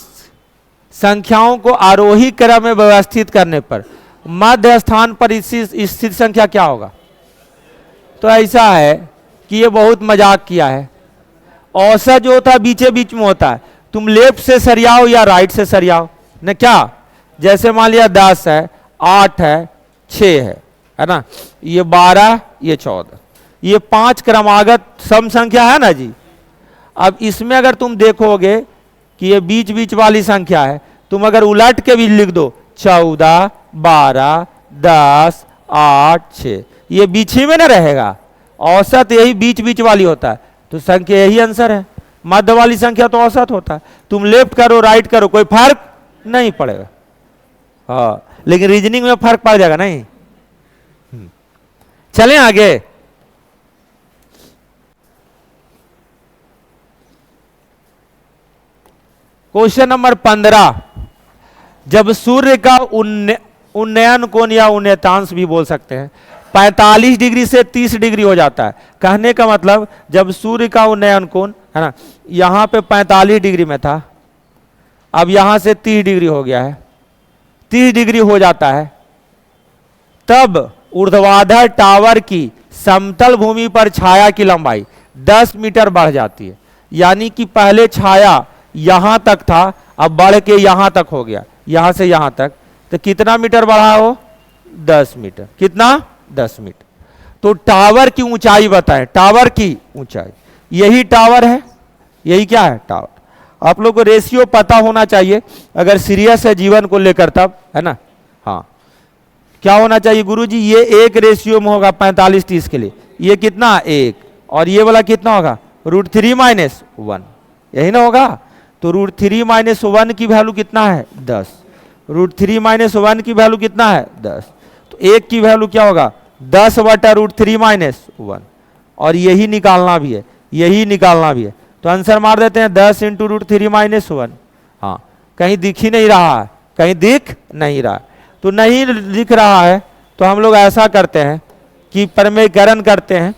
संख्याओं को आरोही क्रम में व्यवस्थित करने पर मध्य स्थान पर स्थित संख्या क्या होगा? तो ऐसा है कि ये बहुत मजाक किया है। औसत जो होता है बीचे बीच में होता है, तुम लेफ्ट से सरियाओ या राइट से सरियाओ न। क्या? जैसे मान लिया 10 है, 8 है, 6 है ना, ये 12, ये 14, ये 5 क्रमागत सम संख्या है ना जी। अब इसमें अगर तुम देखोगे कि ये बीच बीच वाली संख्या है, तुम अगर उलट के भी लिख दो 14, 12, 10, 8, 6, ये बीच ही में ना रहेगा। औसत यही बीच बीच वाली होता है, तो संख्या यही आंसर है। मध्य वाली संख्या तो औसत होता है। तुम लेफ्ट करो राइट करो कोई फर्क नहीं पड़ेगा। हाँ, लेकिन रीजनिंग में फर्क पड़ जाएगा नहीं। चलें आगे। क्वेश्चन नंबर 15, जब सूर्य का उन्नयन कोण या उन्नतांश भी बोल सकते हैं 45 डिग्री से 30 डिग्री हो जाता है। कहने का मतलब जब सूर्य का उन्नयन कोण है ना, यहां पे 45 डिग्री में था, अब यहां से 30 डिग्री हो गया है, 30 डिग्री हो जाता है, तब ऊर्ध्वाधर टावर की समतल भूमि पर छाया की लंबाई 10 मीटर बढ़ जाती है। यानी कि पहले छाया यहां तक था, अब बढ़ के यहां तक हो गया, यहां से यहां तक, तो कितना मीटर बढ़ा हो? 10 मीटर। कितना? 10 मीटर। तो टावर की ऊंचाई बताएं, टावर की ऊंचाई, यही टावर है, यही क्या है? टावर। आप लोग को रेशियो पता होना चाहिए अगर सीरियस है जीवन को लेकर, तब है ना। हाँ, क्या होना चाहिए गुरुजी? ये एक रेशियो में होगा 45-30 के लिए, ये कितना? 1, और ये वाला कितना होगा? √3 - 1, यही ना होगा। तो √3 - 1 की वैल्यू कितना है? 10। √3 - 1 की वैल्यू कितना है? 10। तो एक की वैल्यू क्या होगा? 10/√3 - 1, और यही निकालना भी है, यही निकालना भी है। तो आंसर मार देते हैं 10 × √3 - 1। हाँ, कहीं दिख ही नहीं रहा है, कहीं दिख नहीं रहा है। तो नहीं दिख रहा है तो हम लोग ऐसा करते हैं कि परमेयकरण करते हैं,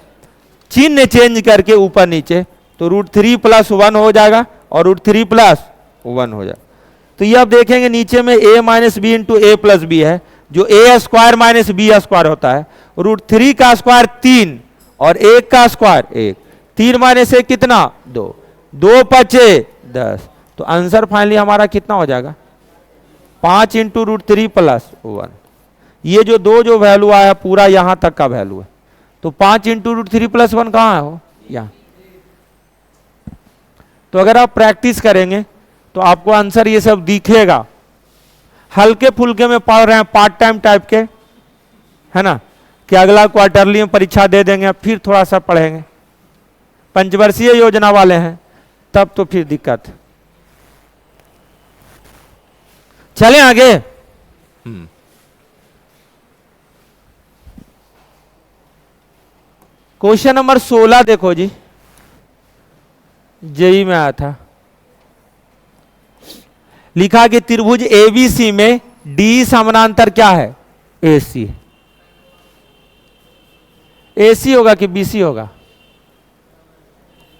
चिन्ह चेंज करके ऊपर नीचे, तो √3 + 1 हो जाएगा और √3 + 1 हो जाएगा। तो ये अब देखेंगे नीचे में a - b × a + b है, जो a² - b² होता है। √3 का स्क्वायर 3 और 1 का स्क्वायर 1, 3 - 1 कितना? 2, 2 × 5 = 10। तो आंसर फाइनली हमारा कितना हो जाएगा? 5 × √3 + 1। ये जो दो जो वैल्यू आया पूरा यहां तक का वैल्यू है। तो 5 × √3 + 1 कहाँ है? हो यहाँ। तो अगर आप प्रैक्टिस करेंगे तो आपको आंसर ये सब दिखेगा। हल्के फुल्के में पढ़ रहे हैं, पार्ट टाइम टाइप के, है ना, कि अगला क्वार्टरली में परीक्षा दे देंगे, फिर थोड़ा सा पढ़ेंगे। पंचवर्षीय योजना वाले हैं तब तो फिर दिक्कत। चलें आगे। क्वेश्चन नंबर 16 देखो जी, जेई में आया था। लिखा कि त्रिभुज एबीसी में डी समानांतर क्या है? एसी। एसी होगा कि बीसी होगा?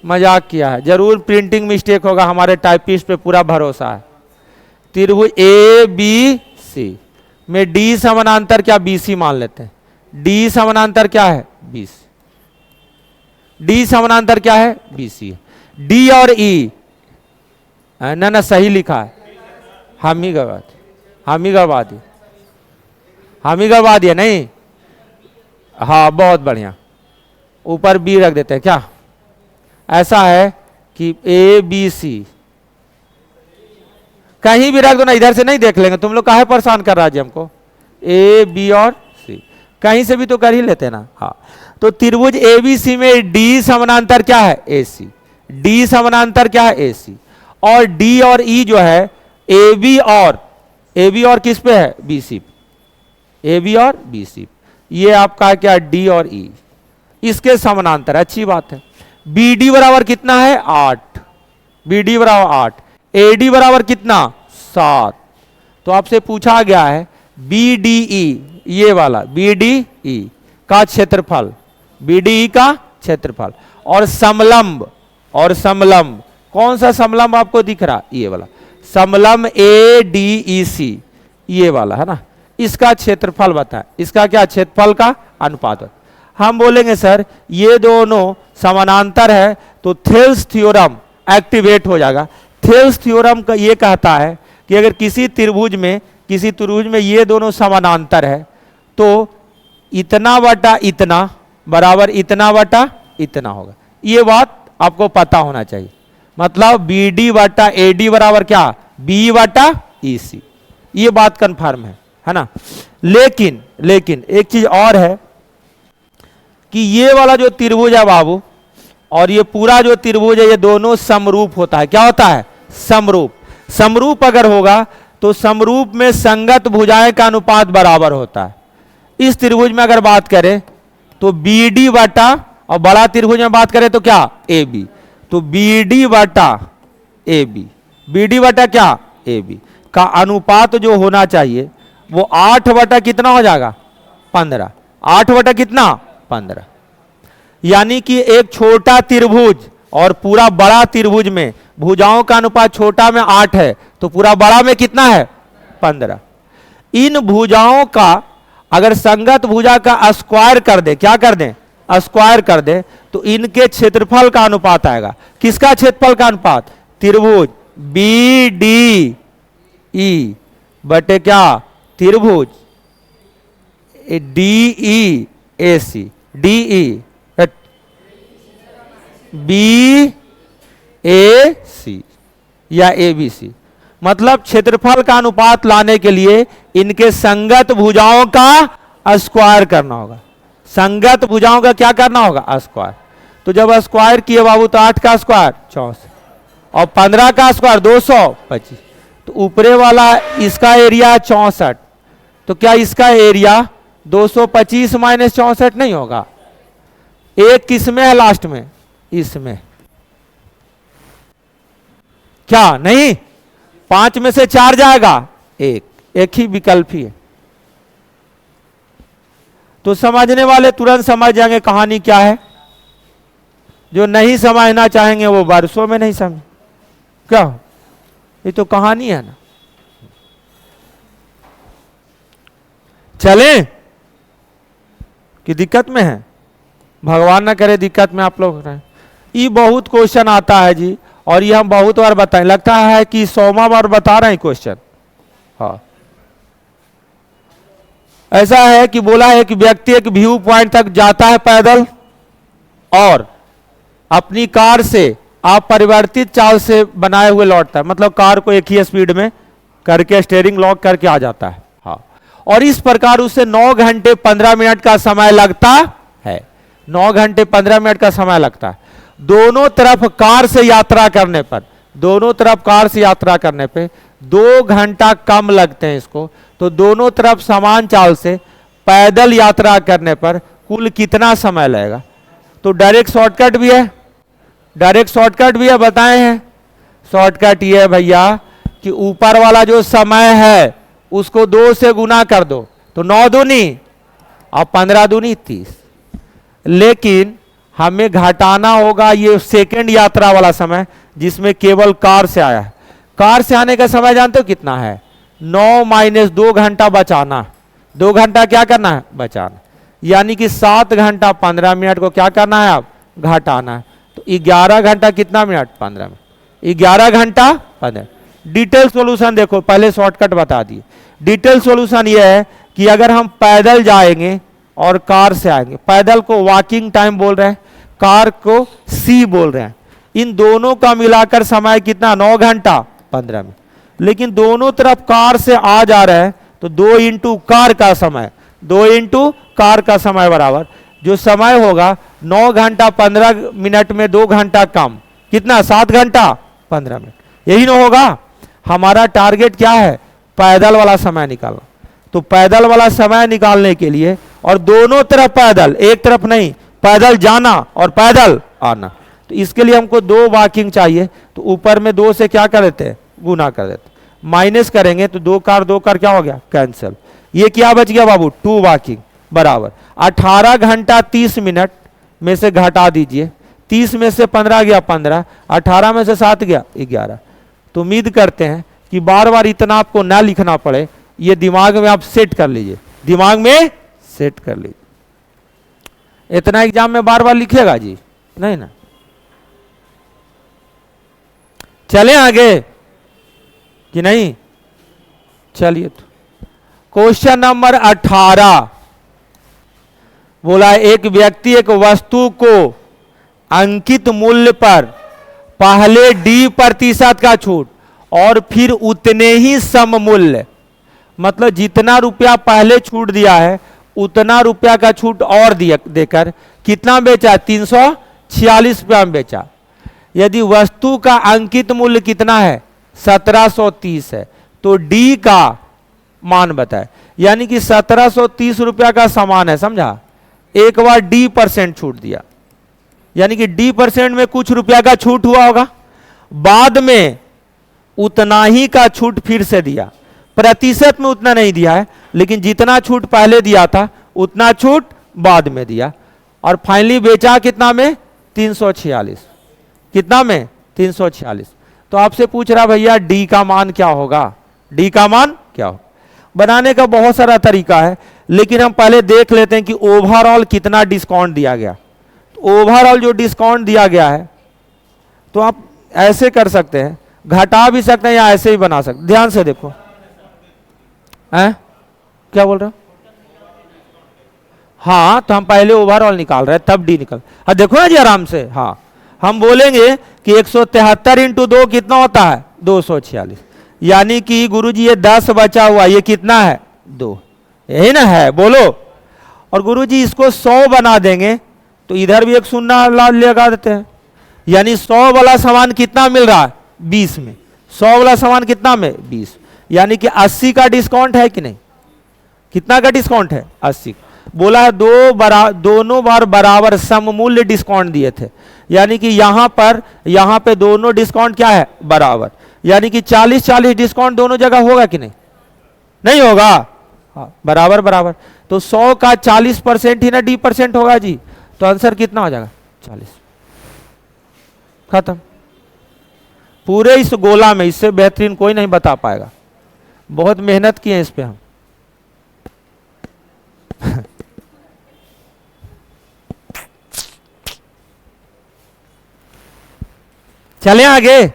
मजाक किया है, जरूर प्रिंटिंग मिस्टेक होगा, हमारे टाइपिस्ट पे पूरा भरोसा है। त्रिभुज ए बी सी में डी समानांतर क्या? बीसी मान लेते हैं। डी समानांतर क्या है? बीसी। डी समानांतर क्या है? बीसी। डी और ई ना सही लिखा है, हम ही गवा दिए नहीं। हाँ, बहुत बढ़िया, ऊपर बी रख देते हैं क्या? ऐसा है कि ए बी सी कहीं भी रख दो ना, इधर से नहीं देख लेंगे। तुम लोग काहे परेशान कर रहा है जी हमको? ए बी और सी कहीं से भी तो कर ही लेते हैं ना। हाँ, तो त्रिभुज एबीसी में डी समानांतर क्या है? एसी। डी समानांतर क्या है? एसी। और डी और ई जो है ए बी और किस पे है? बीसी। ए बी और बीसी, ये आपका क्या? डी और ई, इसके समानांतर। अच्छी बात है। बी डी बराबर कितना है? 8। बी डी बराबर 8। ए डी बराबर कितना? 7। तो आपसे पूछा गया है बी डी ई, ये वाला बी डी ई का क्षेत्रफल, बी डी ई का क्षेत्रफल, और समलंब, कौन सा समलंब आपको दिख रहा? ये वाला समलंब ए डी ई सी, ये वाला है ना, इसका क्षेत्रफल बताएं। इसका क्या? क्षेत्रफल का अनुपात। हम बोलेंगे सर ये दोनों समानांतर है, तो थेल्स थ्योरम एक्टिवेट हो जाएगा। थेल्स थ्योरम का ये कहता है कि अगर किसी त्रिभुज में ये दोनों समानांतर है तो इतना बटा इतना बराबर इतना बटा इतना होगा। ये बात आपको पता होना चाहिए। मतलब बी डी बटा ए डी बराबर क्या? बी बटा ई सी। ये बात कंफर्म है ना। लेकिन एक चीज और है कि ये वाला जो त्रिभुज है बाबू, और ये पूरा जो त्रिभुज है, ये दोनों समरूप होता है। क्या होता है? समरूप। समरूप अगर होगा तो समरूप में संगत भुजाएं का अनुपात बराबर होता है। इस त्रिभुज में अगर बात करें तो बी डी बटा, और बड़ा त्रिभुज में बात करें तो क्या? A B. तो बी डी बटा ए बी BD बटा क्या AB का अनुपात जो होना चाहिए वो 8 बटा कितना हो जाएगा 15, 8 बटा कितना 15। यानी कि एक छोटा त्रिभुज और पूरा बड़ा त्रिभुज में भुजाओं का अनुपात छोटा में 8 है तो पूरा बड़ा में कितना है 15। इन भुजाओं का अगर संगत भुजा का स्क्वायर कर दे, क्या कर दें स्क्वायर कर दे, तो इनके क्षेत्रफल का अनुपात आएगा। किसका क्षेत्रफल का अनुपात त्रिभुज BDE बटे क्या त्रिभुज DEAC DE BAC या ABC। मतलब क्षेत्रफल का अनुपात लाने के लिए इनके संगत भुजाओं का स्क्वायर करना होगा। संगत भुजाओं का क्या करना होगा स्क्वायर। तो जब स्क्वायर किए बाबू तो 8 का स्क्वायर 64 और 15 का स्क्वायर 225, तो ऊपरे वाला इसका एरिया 64, तो क्या इसका एरिया 225 माइनस 64 नहीं होगा। एक किसमें है लास्ट में इसमें, क्या नहीं 5 में से 4 जाएगा, एक ही विकल्प ही है। तो समझने वाले तुरंत समझ जाएंगे कहानी क्या है, जो नहीं समझना चाहेंगे वो वर्षों में नहीं समझ। क्या ये तो कहानी है ना। चलें कि दिक्कत में है, भगवान ना करे दिक्कत में आप लोग रहे। ये बहुत क्वेश्चन आता है जी, और ये हम बहुत बार बताएं, लगता है कि 100वां बार बता रहे हैं क्वेश्चन। हाँ ऐसा है कि बोला है कि व्यक्ति एक व्यू पॉइंट तक जाता है पैदल और अपनी कार से अपरिवर्तित चाल से बनाए हुए लौटता है। मतलब कार को एक ही स्पीड में करके स्टीयरिंग लॉक करके आ जाता है। हाँ और इस प्रकार उसे 9 घंटे 15 मिनट का समय लगता है। 9 घंटे 15 मिनट का समय लगता है। दोनों तरफ कार से यात्रा करने पर, दोनों तरफ कार से यात्रा करने पे 2 घंटा कम लगते हैं इसको। तो दोनों तरफ समान चाल से पैदल यात्रा करने पर कुल कितना समय लगेगा। तो डायरेक्ट शॉर्टकट भी है, डायरेक्ट शॉर्टकट भी है, बताए हैं। शॉर्टकट ये है भैया कि ऊपर वाला जो समय है उसको 2 से गुना कर दो तो 9 दूनी और 15 दूनी 30। लेकिन हमें घटाना होगा ये सेकंड यात्रा वाला समय जिसमें केवल कार से आया है। कार से आने का समय जानते हो कितना है 9 माइनस 2 घंटा बचाना। 2 घंटा क्या करना है बचाना, यानी कि 7 घंटा 15 मिनट को क्या करना है आप घटाना है। तो 11 घंटा कितना मिनट 15 मिनट, 11 घंटा 15। डिटेल सॉल्यूशन देखो, पहले शॉर्टकट बता दिए। डिटेल सॉल्यूशन ये है कि अगर हम पैदल जाएंगे और कार से आएंगे, पैदल को वॉकिंग टाइम बोल रहे हैं, कार को सी बोल रहे हैं, इन दोनों का मिलाकर समय कितना 9 घंटा 15 मिनट। लेकिन दोनों तरफ कार से आ जा रहे हैं तो 2 इंटू कार का समय, 2 इंटू कार का समय बराबर जो समय होगा 9 घंटा 15 मिनट में 2 घंटा कम, कितना 7 घंटा 15 मिनट। यही ना होगा। हमारा टारगेट क्या है पैदल वाला समय निकालना। तो पैदल वाला समय निकालने के लिए, और दोनों तरफ पैदल, एक तरफ नहीं, पैदल जाना और पैदल आना, तो इसके लिए हमको 2 वॉकिंग चाहिए। तो ऊपर में 2 से क्या कर देते हैं गुना कर देते, माइनस करेंगे तो 2 कार क्या हो गया कैंसिल। ये क्या बच गया बाबू 2 वॉकिंग बराबर 18 घंटा 30 मिनट में से घटा दीजिए। 30 में से 15 गया 15, 18 में से 7 गया 11। तो उम्मीद करते हैं कि बार बार इतना आपको ना लिखना पड़े, ये दिमाग में आप सेट कर लीजिए, दिमाग में सेट कर लीजिए। इतना एग्जाम में बार बार लिखेगा जी नहीं ना। चलें आगे कि नहीं, चलिए। तो क्वेश्चन नंबर 18 बोला एक व्यक्ति एक वस्तु को अंकित मूल्य पर पहले D% का छूट और फिर उतने ही सम मूल्य, मतलब जितना रुपया पहले छूट दिया है उतना रुपया का छूट और देकर कितना बेचा 346 रुपया में बेचा। यदि वस्तु का अंकित मूल्य कितना है 1730 है तो D का मान बताए, यानी कि 1730 रुपया का सामान है, समझा। एक बार D% छूट दिया, यानी कि D% में कुछ रुपया का छूट हुआ होगा। बाद में उतना ही का छूट फिर से दिया, प्रतिशत में उतना नहीं दिया है, लेकिन जितना छूट पहले दिया था उतना छूट बाद में दिया, और फाइनली बेचा कितना में 346, कितना में 346। तो आपसे पूछ रहा भैया डी का मान क्या होगा, डी का मान क्या हो। बनाने का बहुत सारा तरीका है, लेकिन हम पहले देख लेते हैं कि ओवरऑल कितना डिस्काउंट दिया गया। तो ओवरऑल जो डिस्काउंट दिया गया है, तो आप ऐसे कर सकते हैं, घटा भी सकते हैं या ऐसे ही बना सकते। ध्यान से देखो, हैं क्या बोल रहे हो? हाँ, तो हम पहले ओवरऑल निकाल रहे हैं तब डी निकल। हाँ देखो ना जी आराम से। हाँ, हम बोलेंगे कि 173 इंटू 2 कितना होता है 246, यानी कि गुरुजी ये 10 बचा हुआ, ये कितना है 2, यही ना है, बोलो। और गुरुजी इसको 100 बना देंगे तो इधर भी एक शून्य लगा देते हैं, यानी 100 वाला सामान कितना मिल रहा है 20 में, 100 वाला सामान कितना में 20, यानी कि 80 का डिस्काउंट है कि नहीं, कितना का डिस्काउंट है 80। बोला है दोनों बार बराबर सममूल्य डिस्काउंट दिए थे, यानी कि यहाँ पे दोनों डिस्काउंट क्या है बराबर, यानी कि 40-40 डिस्काउंट दोनों जगह होगा कि नहीं, नहीं होगा। हाँ, बराबर बराबर, तो 100 का 40% ही ना डी परसेंट होगा जी, तो आंसर कितना हो जाएगा 40। खत्म। पूरे इस गोला में इससे बेहतरीन कोई नहीं बता पाएगा, बहुत मेहनत की है इस पे हम। चलें आगे।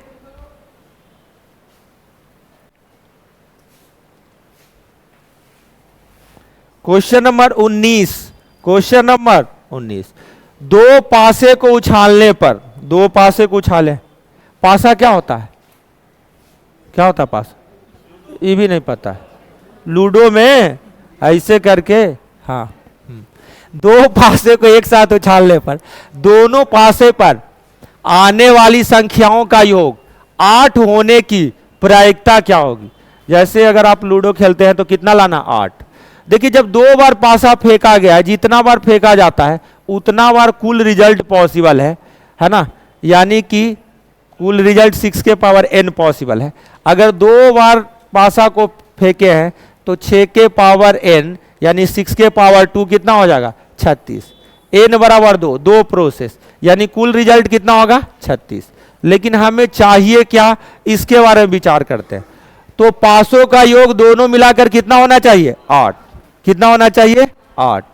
क्वेश्चन नंबर 19, क्वेश्चन नंबर 19, दो पासे को उछालने पर, दो पासे को उछाले, पासा क्या होता है, क्या होता है पासा, ये भी नहीं पता है। लूडो में ऐसे करके, हाँ, दो पासे को एक साथ उछालने पर दोनों पासे पर आने वाली संख्याओं का योग 8 होने की प्रायिकता क्या होगी। जैसे अगर आप लूडो खेलते हैं तो कितना लाना 8। देखिए जब 2 बार पासा फेंका गया, जितना बार फेंका जाता है उतना बार कुल रिजल्ट पॉसिबल है ना, यानी कि कुल रिजल्ट 6 के पावर n पॉसिबल है। अगर 2 बार पासा को फेंके हैं तो 6 के पावर n यानी 6 के पावर 2 कितना हो जाएगा 36, n बराबर 2, 2 प्रोसेस, यानी कुल रिजल्ट कितना होगा 36। लेकिन हमें चाहिए क्या, इसके बारे में विचार करते हैं। तो पासों का योग दोनों मिलाकर कितना होना चाहिए 8, कितना होना चाहिए 8।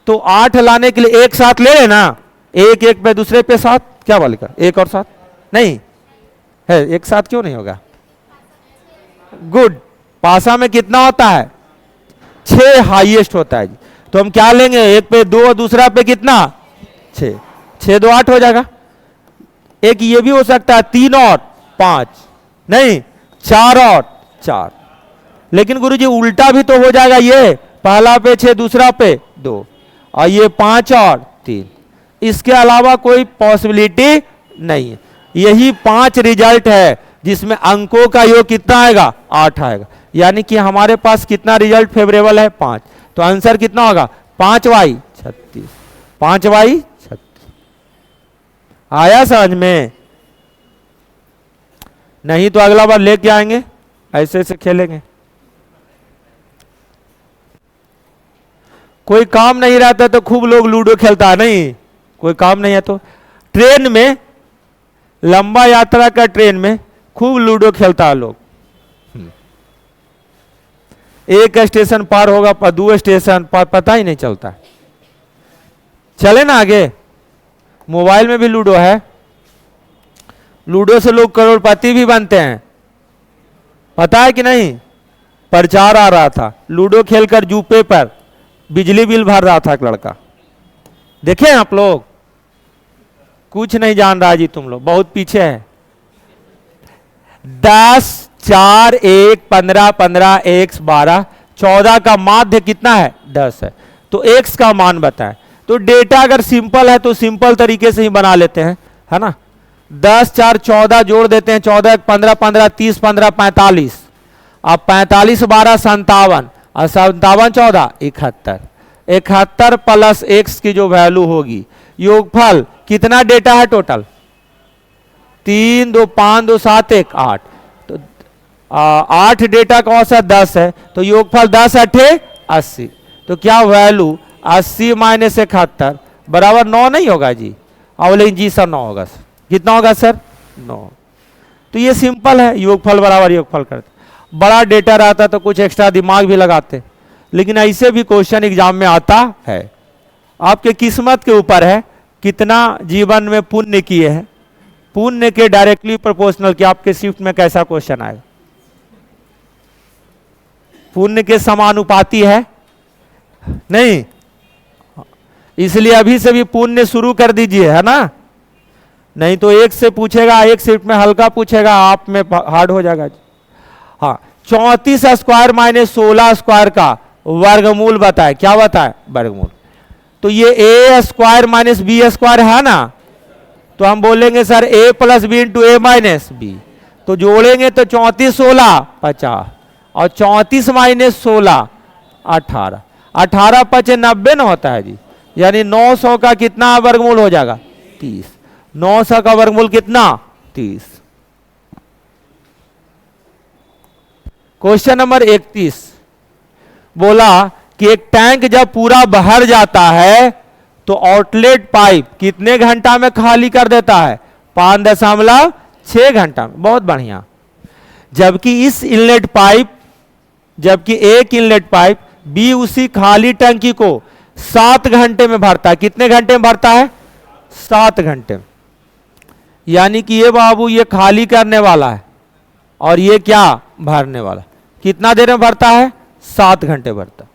तो 8 लाने के लिए एक साथ ले लेना, एक एक पे दूसरे पे 7, क्या बोलेगा एक और 7 नहीं है, एक साथ क्यों नहीं होगा, गुड। पासा में कितना होता है 6 हाईएस्ट होता है जी, तो हम क्या लेंगे, एक पे 2 और दूसरा पे कितना 6, 6 2 8 हो जाएगा। एक ये भी हो सकता है 3 और 5, नहीं 4 और 4, लेकिन गुरुजी उल्टा भी तो हो जाएगा, ये पहला पे 6 दूसरा पे 2 और ये 5 और 3, इसके अलावा कोई पॉसिबिलिटी नहीं है। यही 5 रिजल्ट है जिसमें अंकों का योग कितना आएगा 8 आएगा, यानी कि हमारे पास कितना रिजल्ट फेवरेबल है 5। तो आंसर कितना होगा 5y 36, 5y 36। आया समझ में? नहीं तो अगला बार लेके आएंगे, ऐसे ऐसे खेलेंगे। कोई काम नहीं रहता तो खूब लोग लूडो खेलता है, नहीं कोई काम नहीं है तो ट्रेन में, लंबा यात्रा का ट्रेन में खूब लूडो खेलता है लोग। एक स्टेशन पार होगा पर 2 स्टेशन पार, पता ही नहीं चलता। चले ना आगे। मोबाइल में भी लूडो है, लूडो से लोग करोड़पति भी बनते हैं, पता है कि नहीं। प्रचार आ रहा था, लूडो खेलकर जूपे पर बिजली बिल भर रहा था एक लड़का, देखे आप लोग। कुछ नहीं जान रहा जी तुम लोग, बहुत पीछे है। 10 4 1 15 15 x 12 14 का माध्य कितना है 10 है, तो x का मान बताएं। तो डेटा अगर सिंपल है तो सिंपल तरीके से ही बना लेते हैं, है ना। 10 4 14 जोड़ देते हैं, 14 15 15 30 15 45, अब 45 12 57 और 57 14 71, 71 प्लस x की जो वैल्यू होगी, योगफल कितना डेटा है टोटल 3 2 5 2 7 1 8, तो 8 डेटा का औसत 10 है, तो योगफल 10 अठे 80। तो क्या वैल्यू 80 माइनस 71 बराबर 9 नहीं होगा जी? और लेकिन जी सर 9 होगा सर। कितना होगा सर? 9। तो ये सिंपल है, योगफल बराबर योगफल करते। बड़ा डेटा रहता तो कुछ एक्स्ट्रा दिमाग भी लगाते, लेकिन ऐसे भी क्वेश्चन एग्जाम में आता है। आपके किस्मत के ऊपर है कितना जीवन में पुण्य किए हैं, पुण्य के डायरेक्टली प्रोपोर्शनल कि आपके शिफ्ट में कैसा क्वेश्चन आएगा। पुण्य के समानुपाती है नहीं, इसलिए अभी से भी पुण्य शुरू कर दीजिए, है ना? नहीं तो एक से पूछेगा, एक शिफ्ट में हल्का पूछेगा, आप में हार्ड हो जाएगा। हाँ, 34 स्क्वायर माइनस 16 स्क्वायर का वर्गमूल बताए। क्या बताए? वर्गमूल। तो ये ए स्क्वायर माइनस बी स्क्वायर है ना, तो हम बोलेंगे सर ए प्लस बी इंटू ए माइनस बी। तो जोड़ेंगे तो 34 16 50 और 34 माइनस 16 18। 18 पचे 90 ना होता है जी, यानी 900 का कितना वर्गमूल हो जाएगा? 30। 900 का वर्गमूल कितना? 30। क्वेश्चन नंबर 31 बोला कि एक टैंक जब पूरा भर जाता है तो आउटलेट पाइप कितने घंटा में खाली कर देता है? 5.6 घंटा में। बहुत बढ़िया। जबकि एक इनलेट पाइप बी उसी खाली टंकी को 7 घंटे में भरता है। कितने घंटे में भरता है? 7 घंटे में। यानी कि ये बाबू ये खाली करने वाला है और ये क्या भरने वाला। कितना देर में भरता है? 7 घंटे भरता।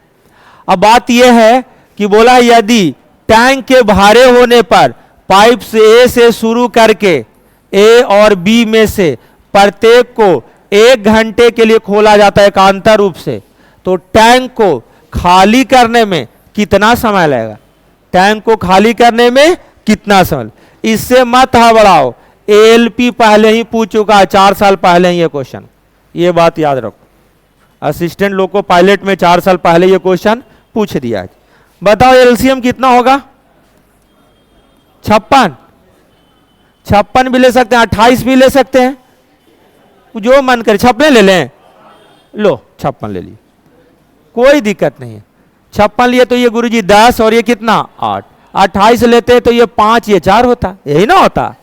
अब बात यह है कि बोला यदि टैंक के भारे होने पर पाइप से ए से शुरू करके ए और बी में से प्रत्येक को 1 घंटे के लिए खोला जाता है एकांतर रूप से, तो टैंक को खाली करने में कितना समय लगेगा? टैंक को खाली करने में कितना समय? इससे मत हड़बड़ाओ, एएलपी पहले ही पूछ चुका है, 4 साल पहले ही ये क्वेश्चन। ये बात याद रखो, असिस्टेंट लोग को पायलट में 4 साल पहले ये क्वेश्चन पूछ दिया है। बताओ एलसीएम कितना होगा? 56। 56 भी ले सकते हैं, 28 भी ले सकते हैं, जो मन करे। 56 ले लें, लो 56 ले ली, कोई दिक्कत नहीं है। 56 लिए तो ये गुरुजी 10 और ये कितना 8। 28 लेते तो ये 5 ये 4 होता, यही ना होता।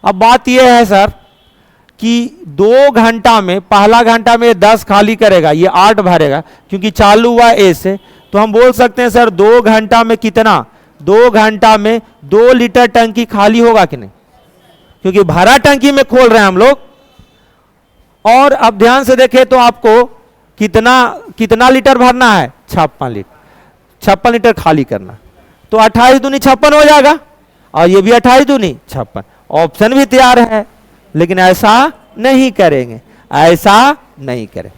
अब बात ये है सर कि 2 घंटा में, पहला घंटा में 10 खाली करेगा, ये 8 भरेगा क्योंकि चालू हुआ ए से। तो हम बोल सकते हैं सर 2 घंटा में कितना? 2 घंटा में 2 लीटर टंकी खाली होगा कि नहीं, क्योंकि भरा टंकी में खोल रहे हैं हम लोग। और अब ध्यान से देखें तो आपको कितना लीटर भरना है? 56 लीटर। 56 लीटर खाली करना, तो 28 दूनी 56 हो जाएगा, और ये भी 28 दूनी 56। ऑप्शन भी तैयार है, लेकिन ऐसा नहीं करेंगे, ऐसा नहीं करें।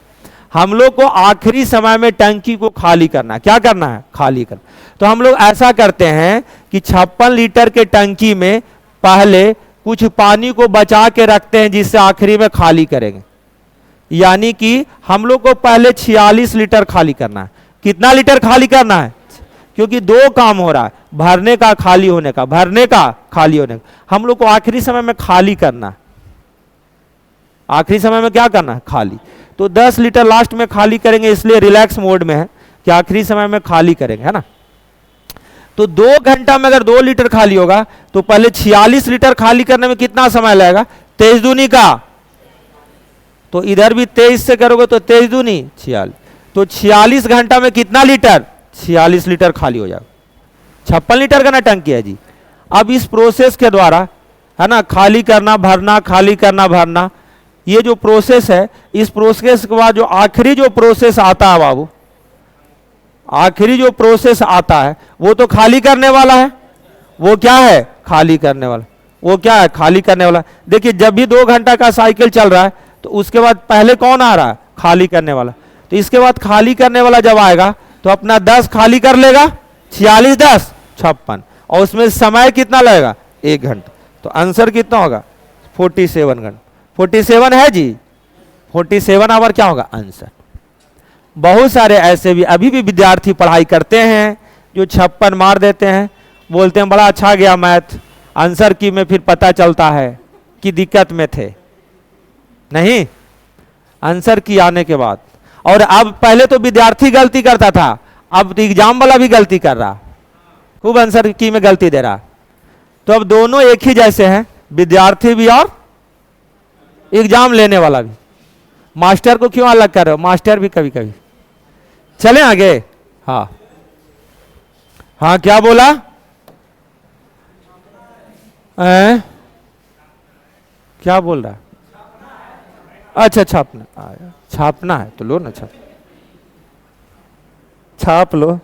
हम लोग को आखिरी समय में टंकी को खाली करना है। क्या करना है? खाली करना। तो हम लोग ऐसा करते हैं कि 56 लीटर के टंकी में पहले कुछ पानी को बचा के रखते हैं, जिससे आखिरी में खाली करेंगे। यानी कि हम लोग को पहले 46 लीटर खाली करना है। कितना लीटर खाली करना है? क्योंकि 2 काम हो रहा है, भरने का खाली होने का, भरने का खाली होने का। हम लोग को आखिरी समय में खाली करना है। आखिरी समय में क्या करना है? खाली। तो 10 लीटर लास्ट में खाली करेंगे, इसलिए रिलैक्स मोड में है कि आखिरी समय में खाली करेंगे, है ना। तो 2 घंटा में अगर 2 लीटर खाली होगा तो पहले 46 लीटर खाली करने में कितना समय लगेगा? 23 दूनी का, तो इधर भी 23 से करोगे तो 23 दूनी 46, तो 46 घंटा में कितना लीटर? 46 लीटर खाली हो जाएगा। 56 लीटर का ना टंकी है जी। अब इस प्रोसेस के द्वारा, है ना, खाली करना भरना, खाली करना भरना, ये जो प्रोसेस है, इस प्रोसेस के बाद जो आखिरी जो प्रोसेस आता है बाबू, आखिरी जो प्रोसेस आता है वो तो खाली करने वाला है। वो क्या है? खाली करने वाला। वो क्या है? खाली करने वाला। देखिए जब भी 2 घंटा का साइकिल चल रहा है तो उसके बाद पहले कौन आ रहा है? खाली करने वाला। तो इसके बाद खाली करने वाला जब आएगा तो अपना 10 खाली कर लेगा, 46 10 56, और उसमें समय कितना लगेगा? 1 घंटा। तो आंसर कितना होगा? 47 घंटा। 47 है जी, 47 आवर क्या होगा? आंसर। बहुत सारे ऐसे भी अभी भी विद्यार्थी पढ़ाई करते हैं जो 56 मार देते हैं, बोलते हैं बड़ा अच्छा गया मैथ, आंसर की में फिर पता चलता है कि दिक्कत में थे। नहीं, आंसर की आने के बाद। और अब पहले तो विद्यार्थी गलती करता था, अब तो एग्जाम वाला भी गलती कर रहा, खूब आंसर की में गलती दे रहा। तो अब दोनों एक ही जैसे हैं, विद्यार्थी भी और एग्जाम लेने वाला भी। मास्टर को क्यों अलग कर रहे हो? मास्टर भी कभी कभी। चलें आगे। हाँ हाँ, क्या बोला? क्या बोल रहा है? अच्छा, छापना, छापना है तो लो ना, छाप लो।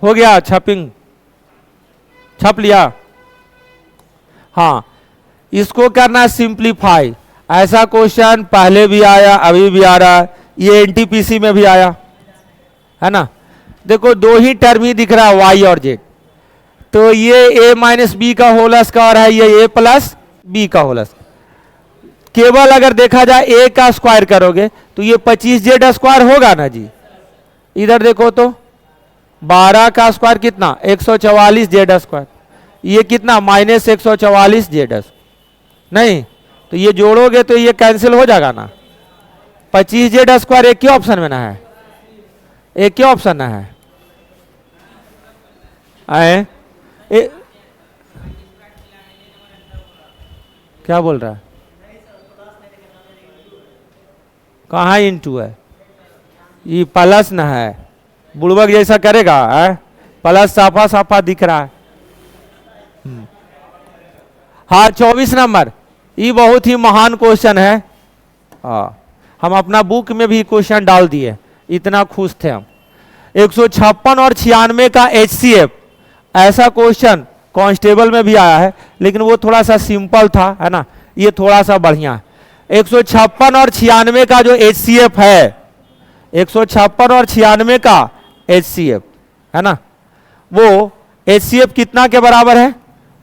हो गया छपिंग, छप लिया। हाँ, इसको करना सिंप्लीफाई। ऐसा क्वेश्चन पहले भी आया, अभी भी आ रहा है, ये एनटीपीसी में भी आया है ना। देखो दो ही टर्म ही दिख रहा है, वाई और जेड। तो ये ए माइनस बी का होल स्क्वायर है, ये ए प्लस बी का होल स्क्वायर। केवल अगर देखा जाए ए का स्क्वायर करोगे तो ये 25 जेड स्क्वायर होगा ना जी। इधर देखो तो 12 का स्क्वायर कितना? 144 जेड स्क्वायर। ये कितना? माइनस 144 जेड नहीं, तो ये जोड़ोगे तो ये कैंसिल हो जाएगा ना। 25 जेड स्क्वायर एक ही ऑप्शन में ना है, एक ही ऑप्शन ना है। आए क्या बोल रहा है? कहाँ इंटू है? ये प्लस ना है, बुड़बक जैसा करेगा है? प्लस साफा साफा दिख रहा है। हाँ 24 नंबर, ये बहुत ही महान क्वेश्चन है। हाँ, हम अपना बुक में भी क्वेश्चन डाल दिए, इतना खुश थे हम। 156 और 96 का HCF, ऐसा क्वेश्चन कांस्टेबल में भी आया है, लेकिन वो थोड़ा सा सिंपल था, है ना। ये थोड़ा सा बढ़िया है। 156 और 96 का जो HCF है, 156 और 96 का HCF है ना, वो HCF कितना के बराबर है?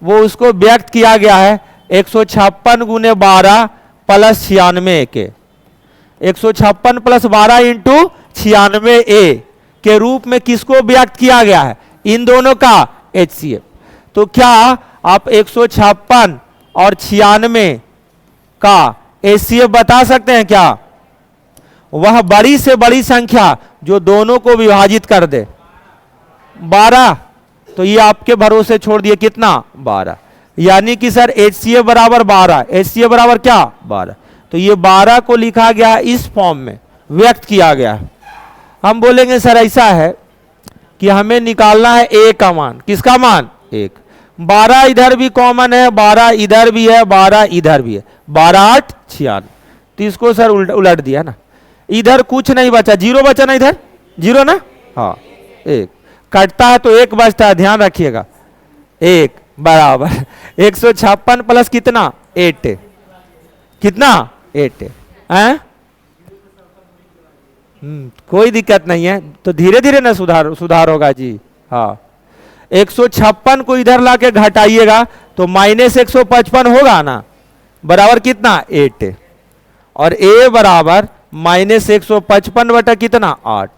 वो उसको व्यक्त किया गया है 156 गुने 12 प्लस 96 के। 156 प्लस 12 इंटू 96A के रूप में किसको व्यक्त किया गया है? इन दोनों का HCF। तो क्या आप 156 और 96 का HCF बता सकते हैं क्या? वह बड़ी से बड़ी संख्या जो दोनों को विभाजित कर दे। 12, तो ये आपके भरोसे छोड़ दिए, कितना? 12। यानी कि सर HCF बराबर 12, HCF बराबर क्या? 12। तो ये 12 को लिखा गया इस फॉर्म में, व्यक्त किया गया। हम बोलेंगे सर ऐसा है कि हमें निकालना है A का मान। किसका मान? 1। 12 इधर भी कॉमन है, 12 इधर भी है, 12 इधर भी है, 12 8 96। तो इसको सर उलट दिया ना, इधर कुछ नहीं बचा, 0 बचा ना, इधर 0 ना। हाँ, 1 कटता है तो 1 बचता है, ध्यान रखिएगा। 1 बराबर 156 प्लस कितना? 8। कितना? 8 है। कोई दिक्कत नहीं है, तो धीरे धीरे ना सुधार होगा जी। हाँ, 156 को इधर लाके घटाइएगा तो माइनस 155 होगा ना, बराबर कितना? 8। और A बराबर माइनस 155 बटा कितना? 8।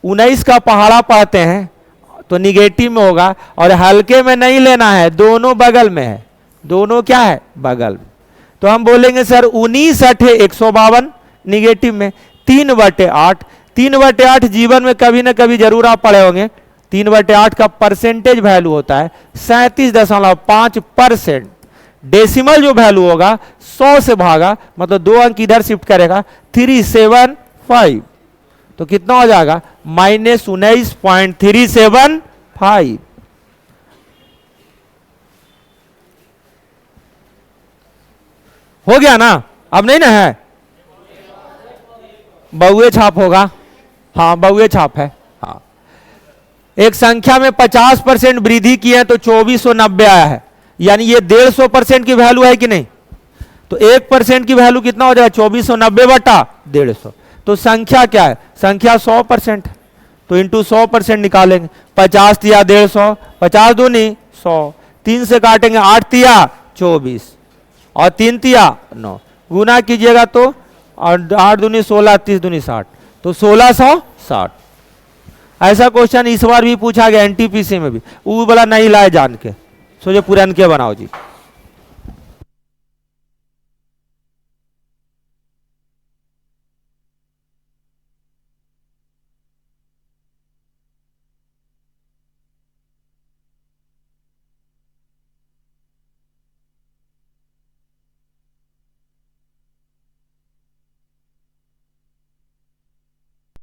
19 का पहाड़ा पढ़ते हैं तो निगेटिव में होगा, और हल्के में नहीं लेना है, दोनों बगल में है। दोनों क्या है? बगल में। तो हम बोलेंगे सर 19 8 152 निगेटिव में, 3/8। 3/8 जीवन में कभी ना कभी जरूर आप पढ़े होंगे। 3/8 का परसेंटेज वैल्यू होता है 37.5%। डेसिमल जो वैल्यू होगा 100 से भागा, मतलब 2 अंक इधर शिफ्ट करेगा, 375। तो कितना हो जाएगा? माइनस 19.375। हो गया ना? अब नहीं ना है, बहुए छाप होगा। हाँ, बहुए छाप है। हाँ, एक संख्या में 50% वृद्धि की है तो 2490 आया है, यानी ये 150% की वैल्यू है कि नहीं? तो 1% की वैल्यू कितना हो जाएगा? 2490 बटा 150। तो संख्या क्या है? संख्या 100%, तो इंटू 100% निकालेंगे। 50 या 150, 50 दूनी 100, 3 से काटेंगे 8 तिया 24 और 3 तिया 9, गुना कीजिएगा तो 8 दूनी 16, 30 दूनी 60, तो 1660। ऐसा क्वेश्चन इस बार भी पूछा गया एनटीपीसी में भी, वो बोला नहीं लाए जान के, सोचे पुरान के बनाओ जी।